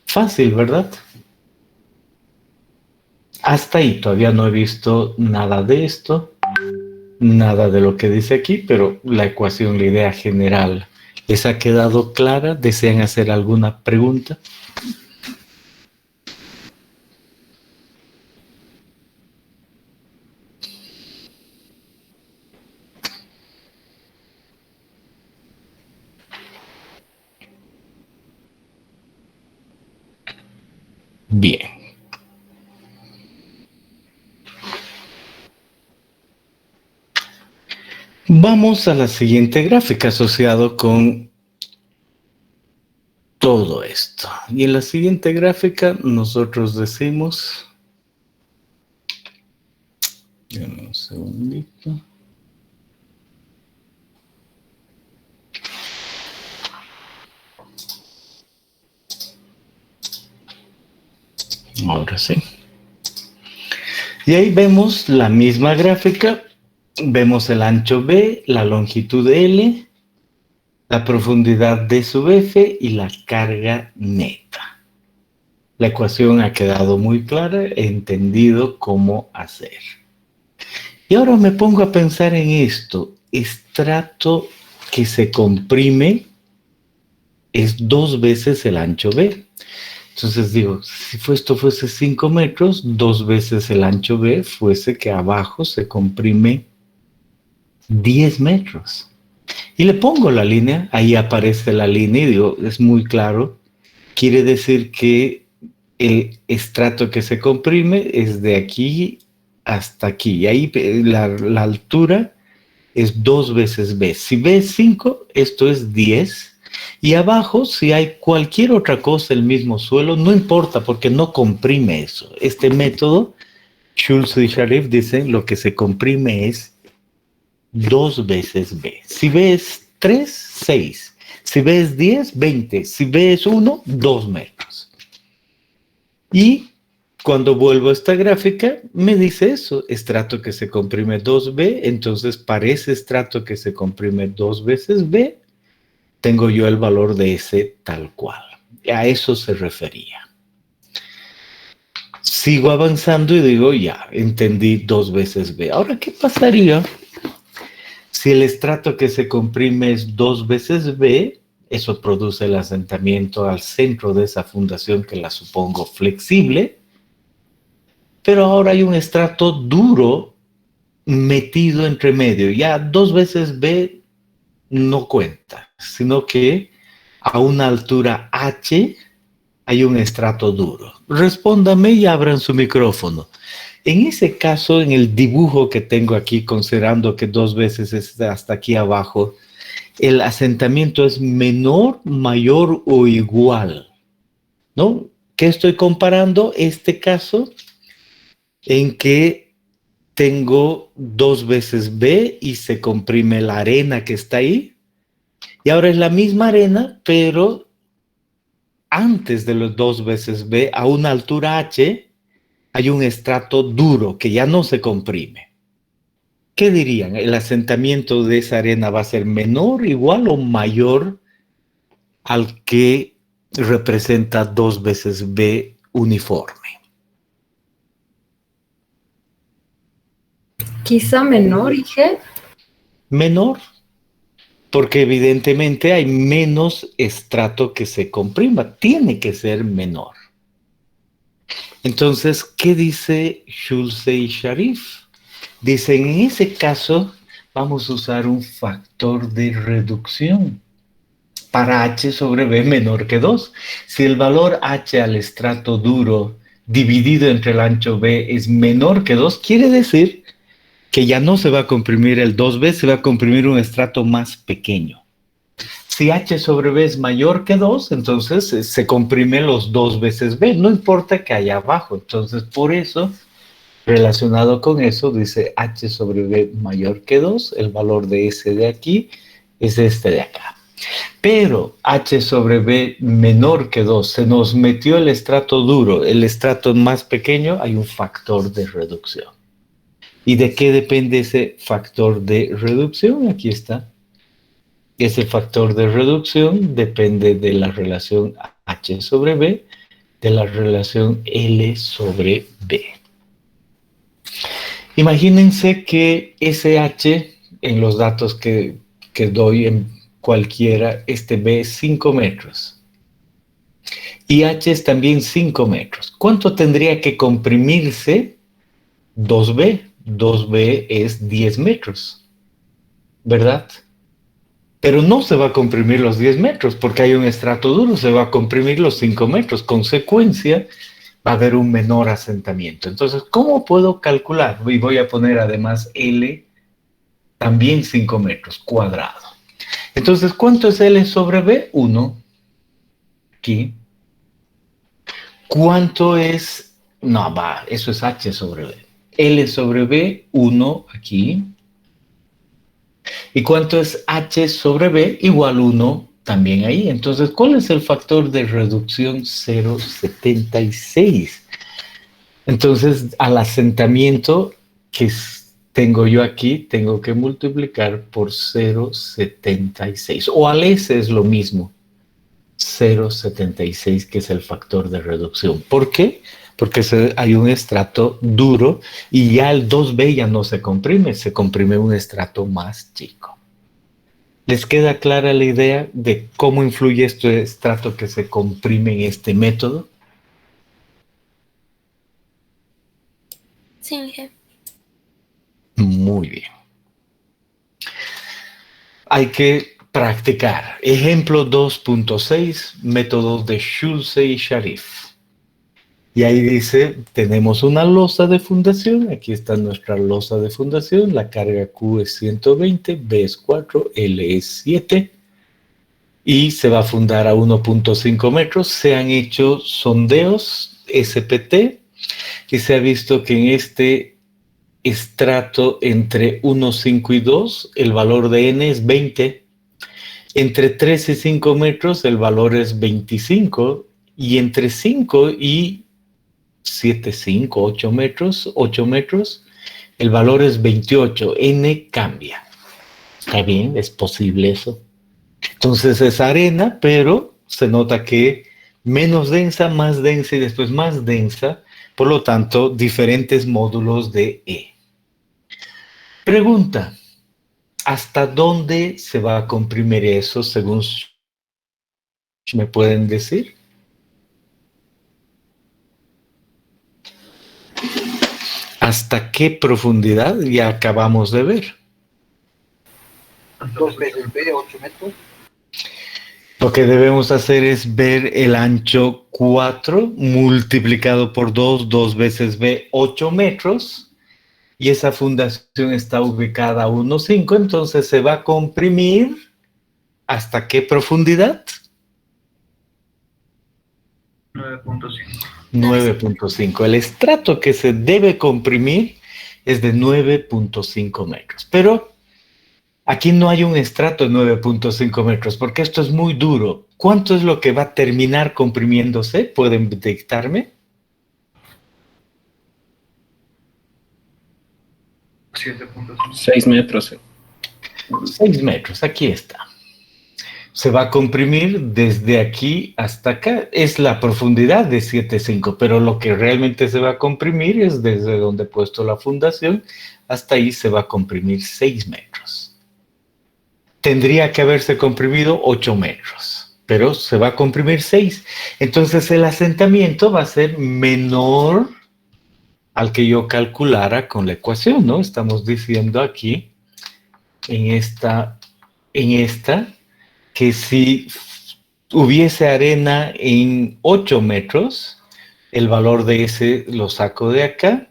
Fácil, ¿verdad? Hasta ahí todavía no he visto nada de esto, nada de lo que dice aquí, pero la ecuación, la idea general, ¿les ha quedado clara? ¿Desean hacer alguna pregunta? Bien. Vamos a la siguiente gráfica asociado con todo esto. Y en la siguiente gráfica nosotros decimos... Un segundito. Ahora sí. Y ahí vemos la misma gráfica. Vemos el ancho B, la longitud L, la profundidad D sub F y la carga neta. La ecuación ha quedado muy clara, he entendido cómo hacer. Y ahora me pongo a pensar en esto. Estrato que se comprime es 2 veces el ancho B. Entonces digo, si esto fuese 5 metros, 2 veces el ancho B fuese que abajo se comprime 10 metros. Y le pongo la línea, ahí aparece la línea y digo, es muy claro, quiere decir que el estrato que se comprime es de aquí hasta aquí. Y ahí la altura es 2 veces B. Si B es 5, esto es 10. Y abajo, si hay cualquier otra cosa, el mismo suelo, no importa porque no comprime eso. Este método, Schulz y Sharif dicen, lo que se comprime es 2 veces B. Si B es 3, 6. Si B es 10, 20. Si B es 1, 2 metros. Y cuando vuelvo a esta gráfica, me dice eso, estrato que se comprime 2B, entonces para ese estrato que se comprime 2 veces B, tengo yo el valor de S tal cual. A eso se refería. Sigo avanzando y digo, ya, entendí 2 veces B. Ahora, ¿qué pasaría si el estrato que se comprime es 2 veces B? Eso produce el asentamiento al centro de esa fundación que la supongo flexible. Pero ahora hay un estrato duro metido entre medio. Ya 2 veces B no cuenta, sino que a una altura H hay un estrato duro. Respóndame y abran su micrófono. En ese caso, en el dibujo que tengo aquí, considerando que 2 veces es hasta aquí abajo, el asentamiento es menor, mayor o igual, ¿no? ¿Qué estoy comparando? Este caso en que tengo 2 veces B y se comprime la arena que está ahí. Y ahora es la misma arena, pero antes de los 2 veces B, a una altura H, hay un estrato duro que ya no se comprime. ¿Qué dirían? ¿El asentamiento de esa arena va a ser menor, igual o mayor al que representa 2 veces B uniforme? Quizá menor, Ige. Menor, porque evidentemente hay menos estrato que se comprima. Tiene que ser menor. Entonces, ¿qué dice Schulz y Sharif? Dicen, en ese caso, vamos a usar un factor de reducción para H sobre B menor que 2. Si el valor H al estrato duro dividido entre el ancho B es menor que 2, quiere decir que ya no se va a comprimir el 2B, se va a comprimir un estrato más pequeño. Si H sobre B es mayor que 2, entonces se comprime los 2 veces B, no importa que haya abajo. Entonces, por eso, relacionado con eso, dice H sobre B mayor que 2, el valor de ese de aquí es este de acá. Pero H sobre B menor que 2, se nos metió el estrato duro, el estrato más pequeño, hay un factor de reducción. ¿Y de qué depende ese factor de reducción? Aquí está. Ese factor de reducción depende de la relación H sobre B, de la relación L sobre B. Imagínense que ese H, en los datos que doy en cualquiera, este B es 5 metros. Y H es también 5 metros. ¿Cuánto tendría que comprimirse 2B? 2B es 10 metros, ¿verdad? Pero no se va a comprimir los 10 metros porque hay un estrato duro, se va a comprimir los 5 metros. Consecuencia, va a haber un menor asentamiento. Entonces, ¿cómo puedo calcular? Y voy a poner además L, también 5 metros cuadrado. Entonces, ¿cuánto es L sobre B? 1. Aquí. ¿Cuánto es? No, va, eso es H sobre B. L sobre B, 1 aquí. ¿Y cuánto es H sobre B? Igual 1 también ahí. Entonces, ¿cuál es el factor de reducción? 0,76. Entonces, al asentamiento que tengo yo aquí, tengo que multiplicar por 0,76. O al S es lo mismo. 0,76, que es el factor de reducción. ¿Por qué? Porque hay un estrato duro y ya el 2B ya no se comprime un estrato más chico. ¿Les queda clara la idea de cómo influye este estrato que se comprime en este método? Sí, Inge. Muy bien. Hay que practicar. Ejemplo 2.6, métodos de Schulze y Sharif. Y ahí dice, tenemos una losa de fundación, aquí está nuestra losa de fundación, la carga Q es 120, B es 4, L es 7, y se va a fundar a 1.5 metros. Se han hecho sondeos SPT, y se ha visto que en este estrato entre 1, 5 y 2, el valor de N es 20, entre 3 y 5 metros el valor es 25, y entre 5 y 7, 5, 8 metros, el valor es 28, N cambia. Está bien, es posible eso. Entonces es arena, pero se nota que menos densa, más densa y después más densa, por lo tanto, diferentes módulos de E. Pregunta, ¿hasta dónde se va a comprimir eso según me pueden decir? ¿Hasta qué profundidad ya acabamos de ver? 2 veces B, 8 metros. Lo que debemos hacer es ver el ancho 4 multiplicado por 2, 2 veces B, 8 metros. Y esa fundación está ubicada a 1,5, entonces se va a comprimir ¿hasta qué profundidad? 9.5. 9.5. El estrato que se debe comprimir es de 9.5 metros. Pero aquí no hay un estrato de 9.5 metros porque esto es muy duro. ¿Cuánto es lo que va a terminar comprimiéndose? ¿Pueden dictarme? 7.5. 6 metros. 6 metros, aquí está. Se va a comprimir desde aquí hasta acá. Es la profundidad de 7.5, pero lo que realmente se va a comprimir es desde donde he puesto la fundación, hasta ahí se va a comprimir 6 metros. Tendría que haberse comprimido 8 metros, pero se va a comprimir 6. Entonces el asentamiento va a ser menor al que yo calculara con la ecuación, ¿no? Estamos diciendo aquí, en esta, que si hubiese arena en 8 metros, el valor de ese lo saco de acá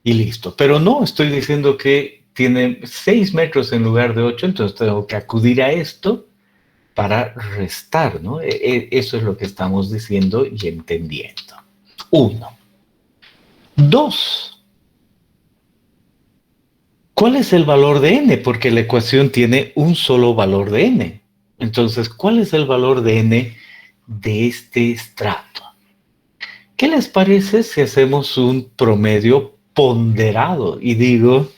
y listo. Pero no, estoy diciendo que tiene 6 metros en lugar de 8, entonces tengo que acudir a esto para restar, ¿no? Eso es lo que estamos diciendo y entendiendo. 1. 2. ¿Cuál es el valor de n? Porque la ecuación tiene un solo valor de n. Entonces, ¿cuál es el valor de n de este estrato? ¿Qué les parece si hacemos un promedio ponderado? Y digo,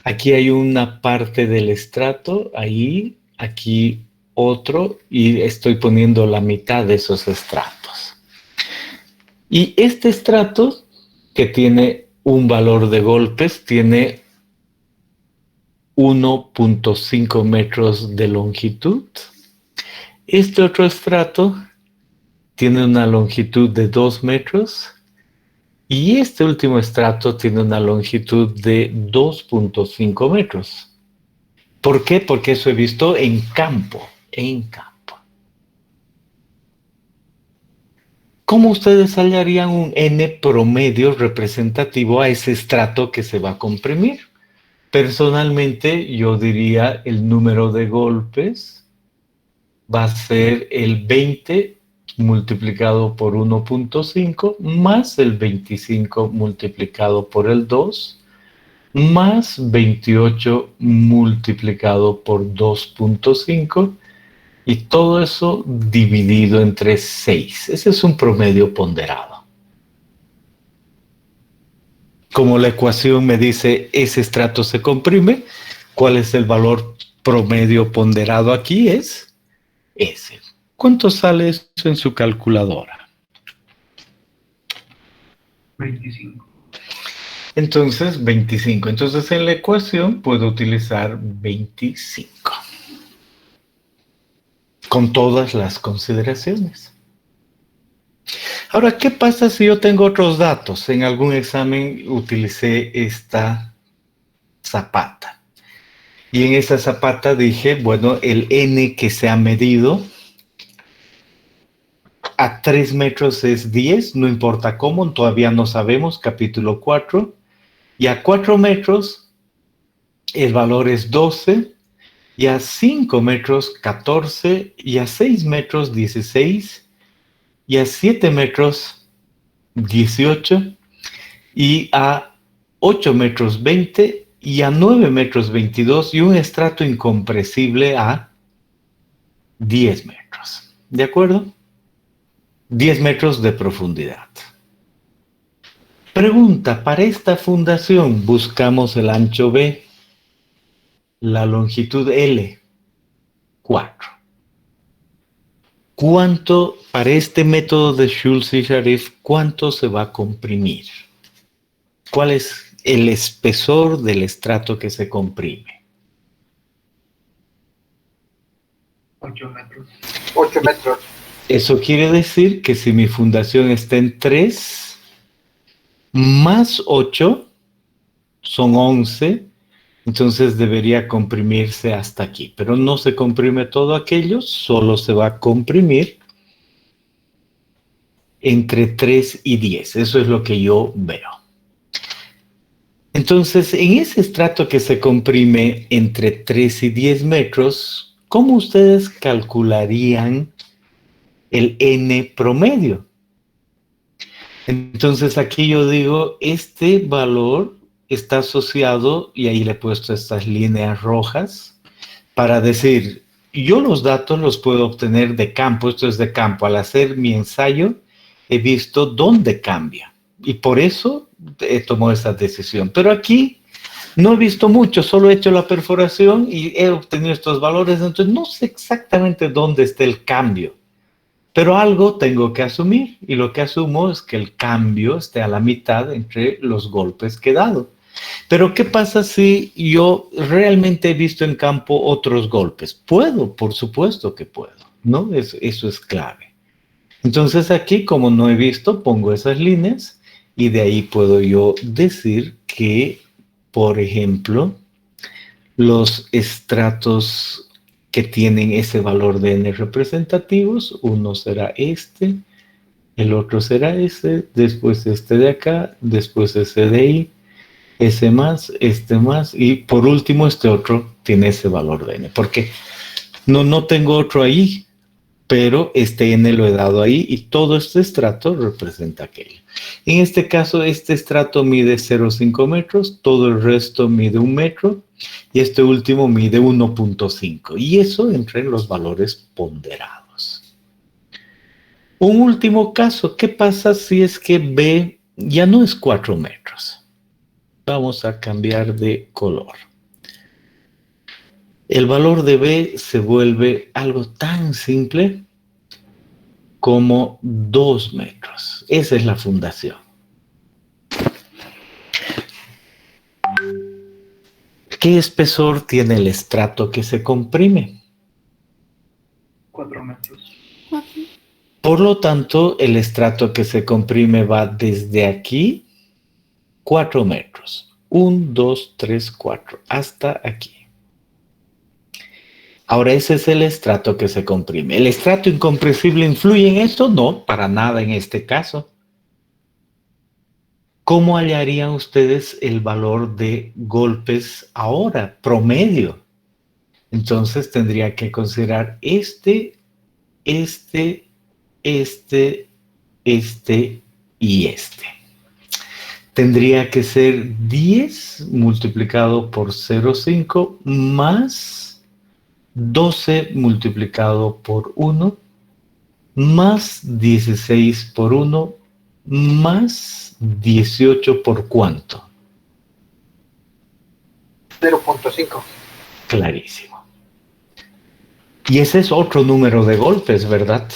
aquí hay una parte del estrato, ahí, aquí otro, y estoy poniendo la mitad de esos estratos. Y este estrato, que tiene un valor de golpes, tiene 1.5 metros de longitud. Este otro estrato tiene una longitud de 2 metros. Y este último estrato tiene una longitud de 2.5 metros. ¿Por qué? Porque eso he visto en campo. ¿Cómo ustedes hallarían un n promedio representativo a ese estrato que se va a comprimir? Personalmente, yo diría el número de golpes va a ser el 20 multiplicado por 1.5 más el 25 multiplicado por el 2 más 28 multiplicado por 2.5 y todo eso dividido entre 6. Ese es un promedio ponderado. Como la ecuación me dice ese estrato se comprime, ¿cuál es el valor promedio ponderado aquí? Es ese. ¿Cuánto sale eso en su calculadora? 25. Entonces, 25. Entonces, en la ecuación puedo utilizar 25. Con todas las consideraciones. Ahora, ¿qué pasa si yo tengo otros datos? En algún examen utilicé esta zapata. Y en esa zapata dije, bueno, el n que se ha medido a 3 metros es 10, no importa cómo, todavía no sabemos, capítulo 4. Y a 4 metros el valor es 12, y a 5 metros 14, y a 6 metros 16, y a 7 metros 18, y a 8 metros 20, y a 9 metros 22, y un estrato incompresible a 10 metros. ¿De acuerdo? 10 metros de profundidad. Pregunta, para esta fundación buscamos el ancho B, la longitud L, 4. ¿Cuánto, para este método de Schulze y Sharif, cuánto se va a comprimir? ¿Cuál es el espesor del estrato que se comprime? 8 metros. 8 metros. Eso quiere decir que si mi fundación está en 3, más 8 son 11, entonces debería comprimirse hasta aquí. Pero no se comprime todo aquello, solo se va a comprimir entre 3 y 10. Eso es lo que yo veo. Entonces, en ese estrato que se comprime entre 3 y 10 metros, ¿cómo ustedes calcularían el n promedio? Entonces aquí yo digo, este valor está asociado, y ahí le he puesto estas líneas rojas, para decir, yo los datos los puedo obtener de campo, esto es de campo. Al hacer mi ensayo, he visto dónde cambia, y por eso he tomado esa decisión. Pero aquí no he visto mucho, solo he hecho la perforación y he obtenido estos valores, entonces no sé exactamente dónde está el cambio. Pero algo tengo que asumir, y lo que asumo es que el cambio esté a la mitad entre los golpes que he dado. Pero ¿qué pasa si yo realmente he visto en campo otros golpes? Puedo, por supuesto que puedo, ¿no? Eso es clave. Entonces aquí, como no he visto, pongo esas líneas, y de ahí puedo yo decir que, por ejemplo, los estratos que tienen ese valor de n representativos, uno será este, el otro será ese, después este de acá, después ese de ahí, este más, y por último este otro tiene ese valor de n. Porque No tengo otro ahí, pero este n lo he dado ahí y todo este estrato representa aquello. En este caso, este estrato mide 0,5 metros, todo el resto mide 1 metro y este último mide 1,5 y eso entra en los valores ponderados. Un último caso, ¿qué pasa si es que B ya no es 4 metros? Vamos a cambiar de color. El valor de B se vuelve algo tan simple como 2 metros. Esa es la fundación. ¿Qué espesor tiene el estrato que se comprime? 4 metros. Por lo tanto, el estrato que se comprime va desde aquí 4 metros. 1, 2, 3, 4, hasta aquí. Ahora ese es el estrato que se comprime. ¿El estrato incompresible influye en esto? No, para nada en este caso. ¿Cómo hallarían ustedes el valor de golpes ahora, promedio? Entonces tendría que considerar este y este. Tendría que ser 10 multiplicado por 0,5 más 12 multiplicado por 1 más 16 por 1 más 18 por ¿cuánto? 0.5. Clarísimo. Y ese es otro número de golpes, ¿verdad?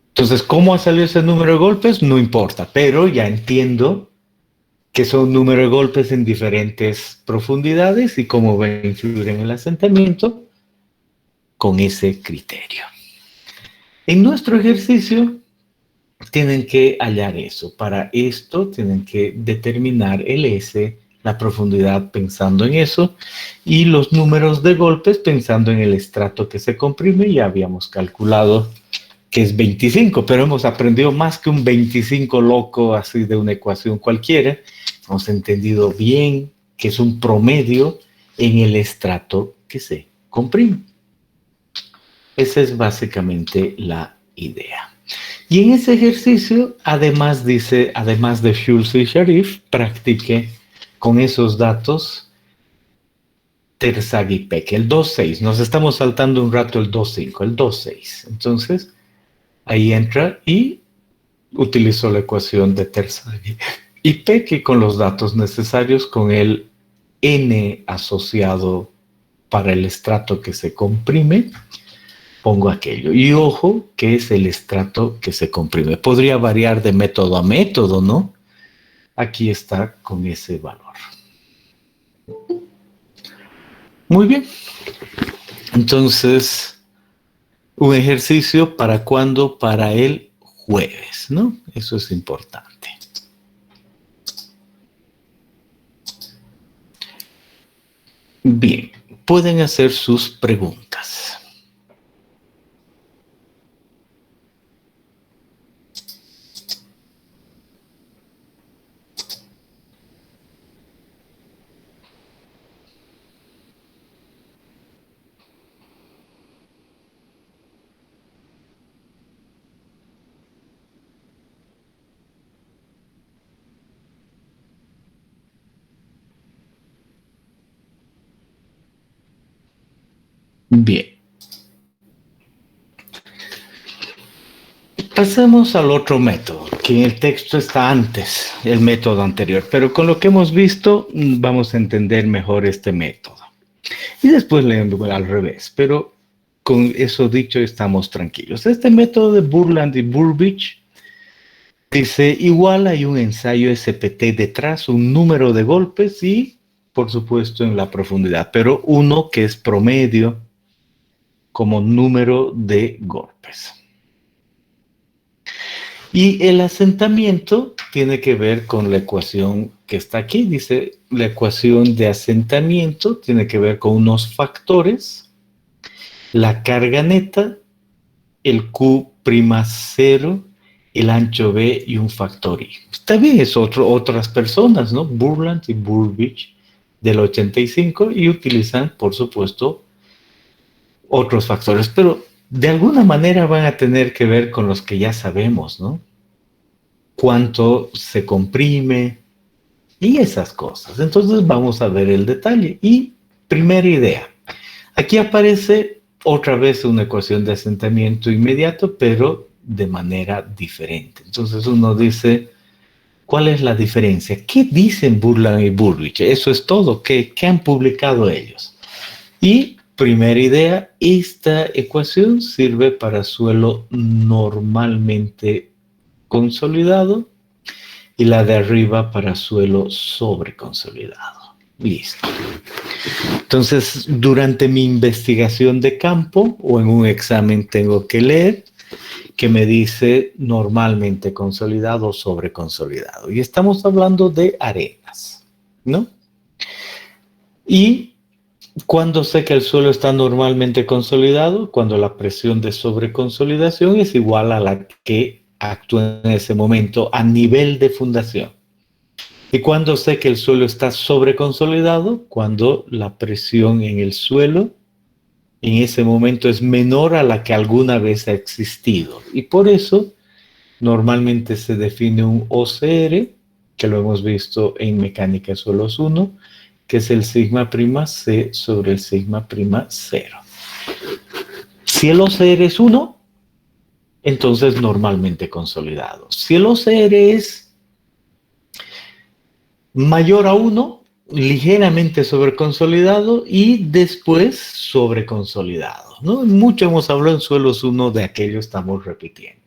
Entonces, ¿cómo ha salido ese número de golpes? No importa, pero ya entiendo que son número de golpes en diferentes profundidades y cómo va a influir en el asentamiento con ese criterio. En nuestro ejercicio tienen que hallar eso. Para esto tienen que determinar el S, la profundidad pensando en eso, y los números de golpes pensando en el estrato que se comprime. Ya habíamos calculado que es 25, pero hemos aprendido más que un 25 loco así de una ecuación cualquiera. Hemos entendido bien que es un promedio en el estrato que se comprime. Esa es básicamente la idea. Y en ese ejercicio, además de Schulze y Sharif, practique con esos datos Terzaghi y Peck, el 2,6. Nos estamos saltando un rato el 2,5, el 2,6. Entonces, ahí entra y utilizo la ecuación de Terzaghi y Peck con los datos necesarios con el n asociado para el estrato que se comprime, pongo aquello. Y ojo, que es el estrato que se comprime. Podría variar de método a método, ¿no? Aquí está con ese valor. Muy bien. Entonces, un ejercicio para cuándo, para el jueves, ¿no? Eso es importante. Bien, pueden hacer sus preguntas. Bien. Pasemos al otro método, que en el texto está antes, el método anterior, pero con lo que hemos visto vamos a entender mejor este método. Y después leemos al revés, pero con eso dicho estamos tranquilos. Este método de Burland y Burbidge dice, igual hay un ensayo SPT detrás, un número de golpes y, por supuesto, en la profundidad, pero uno que es promedio como número de golpes. Y el asentamiento tiene que ver con la ecuación que está aquí. Dice, la ecuación de asentamiento tiene que ver con unos factores, la carga neta, el Q'0, el ancho B y un factor I. También es otras personas, ¿no? Burland y Burbidge del 85 y utilizan, por supuesto, otros factores, pero de alguna manera van a tener que ver con los que ya sabemos, ¿no? Cuánto se comprime y esas cosas. Entonces vamos a ver el detalle. Y primera idea. Aquí aparece otra vez una ecuación de asentamiento inmediato, pero de manera diferente. Entonces uno dice, ¿cuál es la diferencia? ¿Qué dicen Burland y Burbidge? Eso es todo. ¿Qué han publicado ellos? Y primera idea, esta ecuación sirve para suelo normalmente consolidado y la de arriba para suelo sobreconsolidado. Listo. Entonces, durante mi investigación de campo o en un examen tengo que leer que me dice normalmente consolidado o sobreconsolidado. Y estamos hablando de arenas, ¿no? Y cuando sé que el suelo está normalmente consolidado, cuando la presión de sobreconsolidación es igual a la que actúa en ese momento a nivel de fundación. Y cuando sé que el suelo está sobreconsolidado, cuando la presión en el suelo en ese momento es menor a la que alguna vez ha existido. Y por eso normalmente se define un OCR, que lo hemos visto en mecánica de suelos 1, que es el sigma prima C sobre el sigma prima 0. Si el OCR es 1, entonces normalmente consolidado. Si el OCR es mayor a 1, ligeramente sobreconsolidado y después sobreconsolidado, ¿no? Mucho hemos hablado en suelos 1, de aquello estamos repitiendo.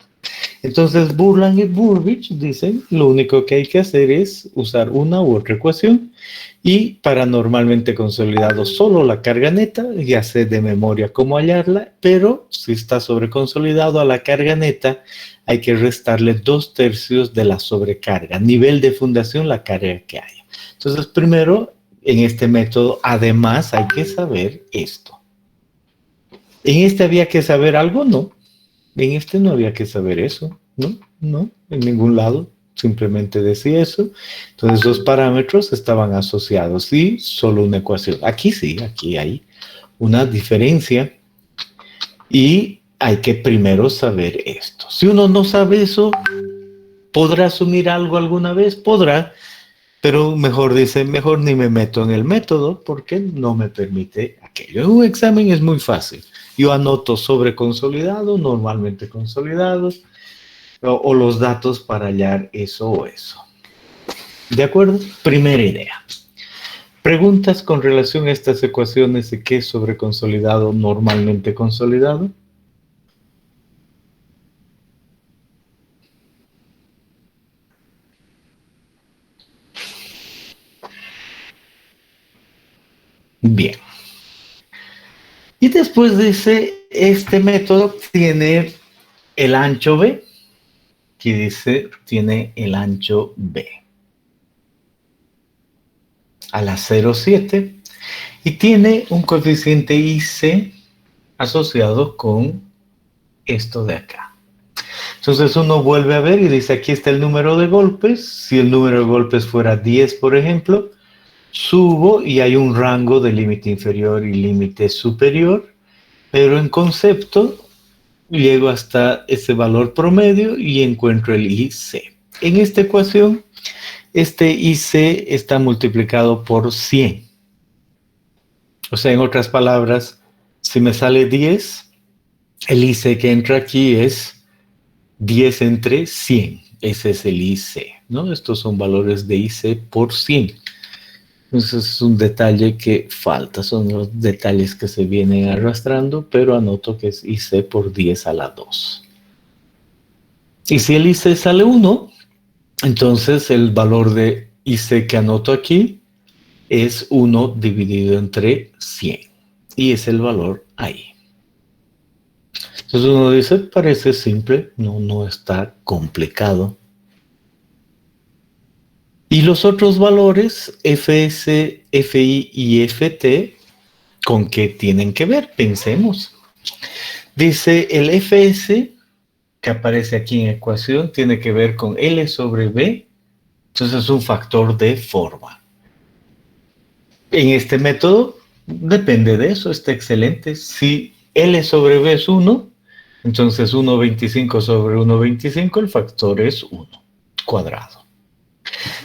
Entonces Burland y Burbidge dicen, lo único que hay que hacer es usar una u otra ecuación y para normalmente consolidado solo la carga neta, ya sé de memoria cómo hallarla, pero si está sobreconsolidado a la carga neta, hay que restarle 2/3 de la sobrecarga, nivel de fundación, la carga que haya. Entonces, primero, en este método, además, hay que saber esto. ¿En este había que saber algo? No. En este no había que saber eso. No, en ningún lado. Simplemente decía eso. Entonces, los parámetros estaban asociados y solo una ecuación. Aquí sí, aquí hay una diferencia y hay que primero saber esto. Si uno no sabe eso, ¿podrá asumir algo alguna vez? Podrá, pero mejor dice, mejor ni me meto en el método porque no me permite aquello. En un examen es muy fácil. Yo anoto sobreconsolidado, normalmente consolidado, o los datos para hallar eso o eso. ¿De acuerdo? Primera idea. ¿Preguntas con relación a estas ecuaciones de qué es sobreconsolidado, normalmente consolidado? Bien. Y después dice, este método tiene el ancho B, que dice, tiene el ancho B a la 0,7 y tiene un coeficiente IC asociado con esto de acá. Entonces uno vuelve a ver y dice, aquí está el número de golpes. Si el número de golpes fuera 10, por ejemplo, subo y hay un rango de límite inferior y límite superior, pero en concepto llego hasta ese valor promedio y encuentro el IC. En esta ecuación, este IC está multiplicado por 100. O sea, en otras palabras, si me sale 10, el IC que entra aquí es 10 entre 100. Ese es el IC, ¿no? Estos son valores de IC por 100. Entonces es un detalle que falta, son los detalles que se vienen arrastrando, pero anoto que es IC por 10 a la 2. Y si el IC sale 1, entonces el valor de IC que anoto aquí es 1 dividido entre 100. Y es el valor ahí. Entonces uno dice, parece simple, no está complicado. Y los otros valores, FS, FI y FT, ¿con qué tienen que ver? Pensemos. Dice el FS, que aparece aquí en ecuación, tiene que ver con L sobre B, entonces es un factor de forma. En este método, depende de eso, está excelente. Si L sobre B es 1, entonces 1,25 sobre 1,25, el factor es 1 cuadrado.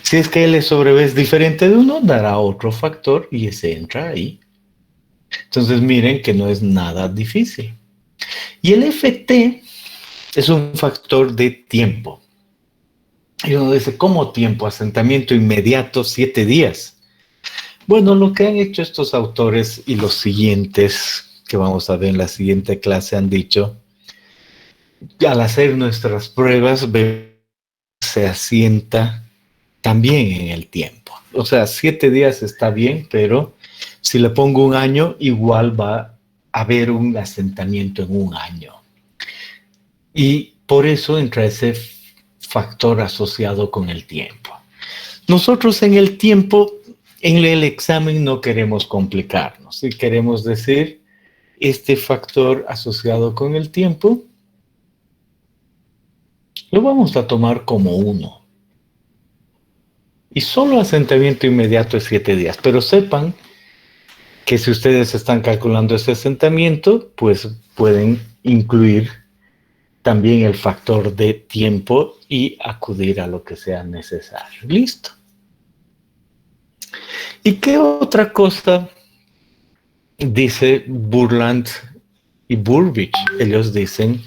Si es que L sobre B es diferente de 1, dará otro factor y ese entra ahí. Entonces miren que no es nada difícil. Y el FT es un factor de tiempo. Y uno dice, ¿cómo tiempo? Asentamiento inmediato, 7 días. Bueno, lo que han hecho estos autores y los siguientes, que vamos a ver en la siguiente clase, han dicho, al hacer nuestras pruebas, se asienta también en el tiempo. O sea, 7 días está bien, pero si le pongo un año, igual va a haber un asentamiento en un año. Y por eso entra ese factor asociado con el tiempo. Nosotros en el tiempo, en el examen no queremos complicarnos. Y queremos decir, este factor asociado con el tiempo, lo vamos a tomar como 1. Y solo asentamiento inmediato es 7 días. Pero sepan que si ustedes están calculando ese asentamiento, pues pueden incluir también el factor de tiempo y acudir a lo que sea necesario. Listo. ¿Y qué otra cosa dice Burland y Burbidge? Ellos dicen,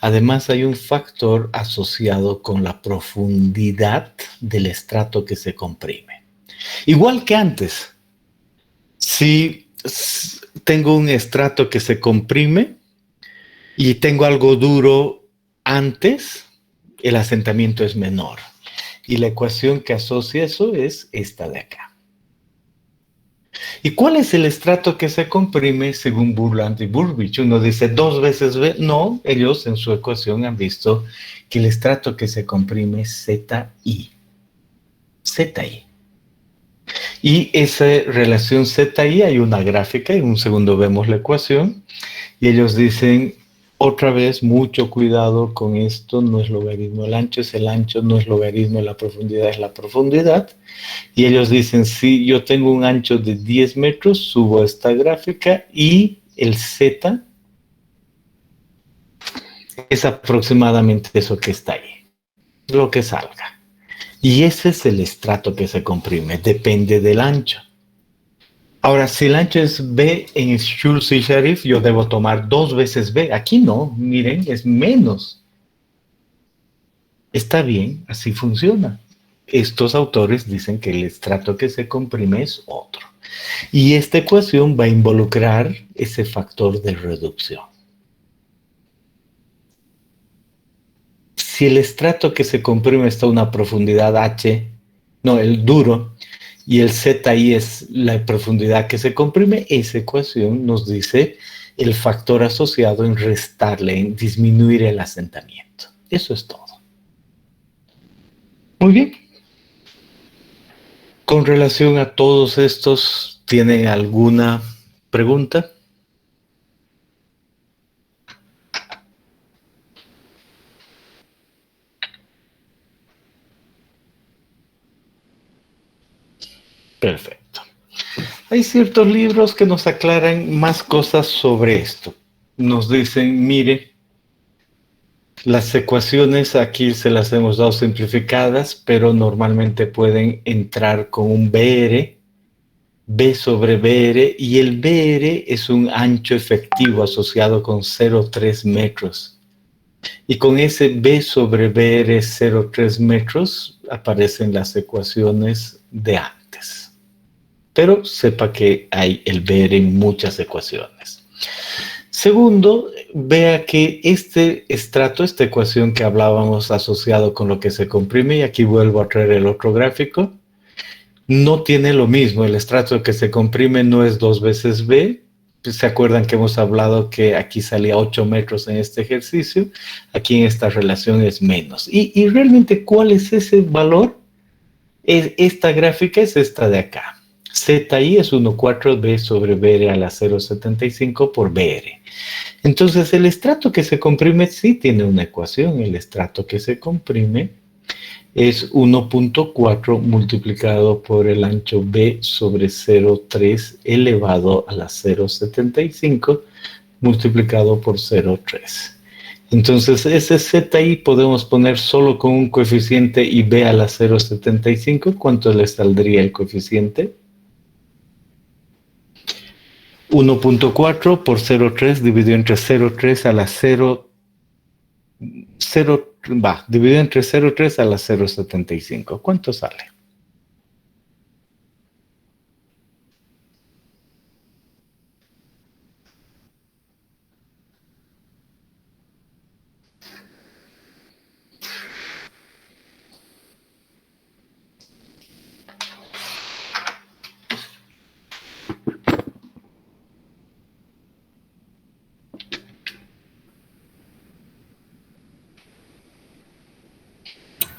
además hay un factor asociado con la profundidad del estrato que se comprime. Igual que antes, si tengo un estrato que se comprime y tengo algo duro antes, el asentamiento es menor. Y la ecuación que asocia eso es esta de acá. ¿Y cuál es el estrato que se comprime según Burland y Burbidge? Uno dice 2 veces B. No, ellos en su ecuación han visto que el estrato que se comprime es ZI. ZI. Y esa relación ZI, hay una gráfica, en un segundo vemos la ecuación, y ellos dicen, otra vez, mucho cuidado con esto, no es logaritmo el ancho, es el ancho, no es logaritmo la profundidad, es la profundidad. Y ellos dicen, si yo tengo un ancho de 10 metros, subo esta gráfica y el Z es aproximadamente eso que está ahí, lo que salga. Y ese es el estrato que se comprime, depende del ancho. Ahora, si el ancho es B en Schulz y Sharif, yo debo tomar 2 veces B. Aquí no, miren, es menos. Está bien, así funciona. Estos autores dicen que el estrato que se comprime es otro. Y esta ecuación va a involucrar ese factor de reducción. Si el estrato que se comprime está a una profundidad H, no, el duro, y el ZI es la profundidad que se comprime, esa ecuación nos dice el factor asociado en restarle, en disminuir el asentamiento. Eso es todo. Muy bien. Con relación a todos estos, ¿tienen alguna pregunta? Perfecto. Hay ciertos libros que nos aclaran más cosas sobre esto. Nos dicen, mire, las ecuaciones aquí se las hemos dado simplificadas, pero normalmente pueden entrar con un BR, B sobre BR, y el BR es un ancho efectivo asociado con 0,3 metros. Y con ese B sobre BR 0,3 metros aparecen las ecuaciones de antes. Pero sepa que hay el BR en muchas ecuaciones. Segundo, vea que este estrato, esta ecuación que hablábamos asociado con lo que se comprime, y aquí vuelvo a traer el otro gráfico, no tiene lo mismo. El estrato que se comprime no es 2 veces B. ¿Se acuerdan que hemos hablado que aquí salía 8 metros en este ejercicio? Aquí en esta relación es menos. Y realmente, ¿cuál es ese valor? Esta gráfica es esta de acá. ZI es 1,4 B sobre BR a la 0,75 por BR. Entonces, el estrato que se comprime sí tiene una ecuación. El estrato que se comprime es 1,4 multiplicado por el ancho B sobre 0,3 elevado a la 0,75 multiplicado por 0,3. Entonces, ese ZI podemos poner solo con un coeficiente y B a la 0,75. ¿Cuánto le saldría el coeficiente? 1.4 por 0,3 dividido entre 0,3 a la 0, dividido entre 0,3 a la 0,75. ¿Cuánto sale?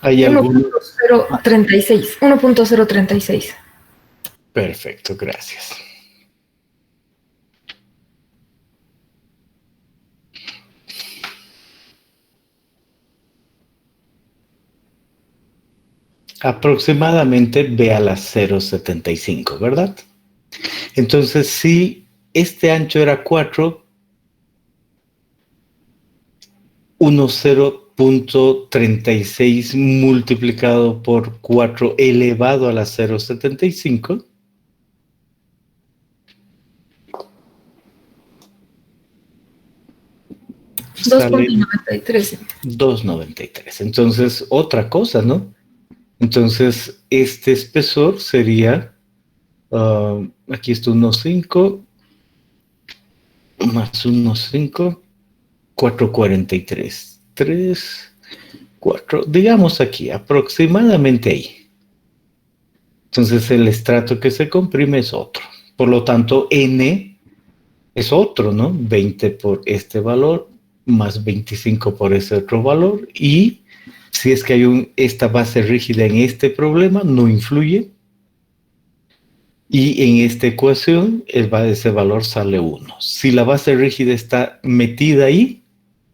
¿Hay algún? 1.036. 1.036. Perfecto, gracias. Aproximadamente B a la 0,75, ¿verdad? Entonces, si este ancho era 4, 0.36 multiplicado por 4 elevado a la 0,75 sale 2.93. 2,93. Entonces, otra cosa, ¿no? Entonces, este espesor sería, aquí está 1,5 más 1,5, 4,43. 3, 4, digamos aquí, aproximadamente ahí. Entonces, el estrato que se comprime es otro. Por lo tanto, N es otro, ¿no? 20 por este valor, más 25 por ese otro valor, y si es que hay esta base rígida en este problema, no influye, y en esta ecuación ese valor sale 1. Si la base rígida está metida ahí,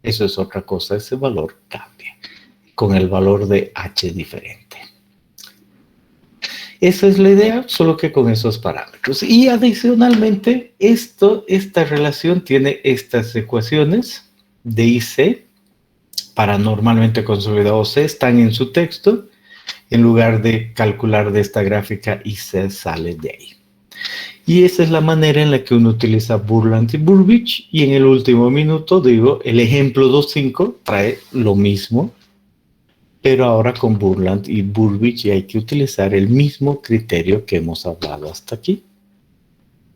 eso es otra cosa, ese valor cambia, con el valor de H diferente. Esa es la idea, solo que con esos parámetros. Y adicionalmente, esta relación tiene estas ecuaciones de IC, para normalmente consolidado C, están en su texto. En lugar de calcular de esta gráfica, IC sale de ahí. Y esa es la manera en la que uno utiliza Burland y Burbidge. Y en el último minuto, digo, el ejemplo 2.5 trae lo mismo, pero ahora con Burland y Burbidge, y hay que utilizar el mismo criterio que hemos hablado hasta aquí.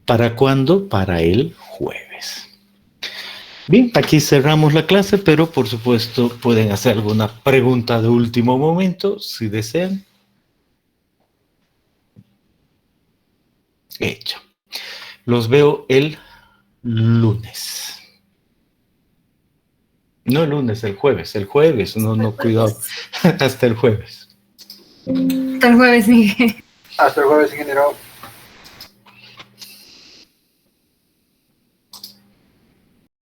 ¿Para cuándo? Para el jueves. Bien, aquí cerramos la clase, pero por supuesto pueden hacer alguna pregunta de último momento, si desean. Hecho. Los veo el lunes. No el lunes, el jueves. El jueves, no, cuidado. Hasta el jueves. Hasta el jueves, Miguel. Hasta el jueves, ingeniero.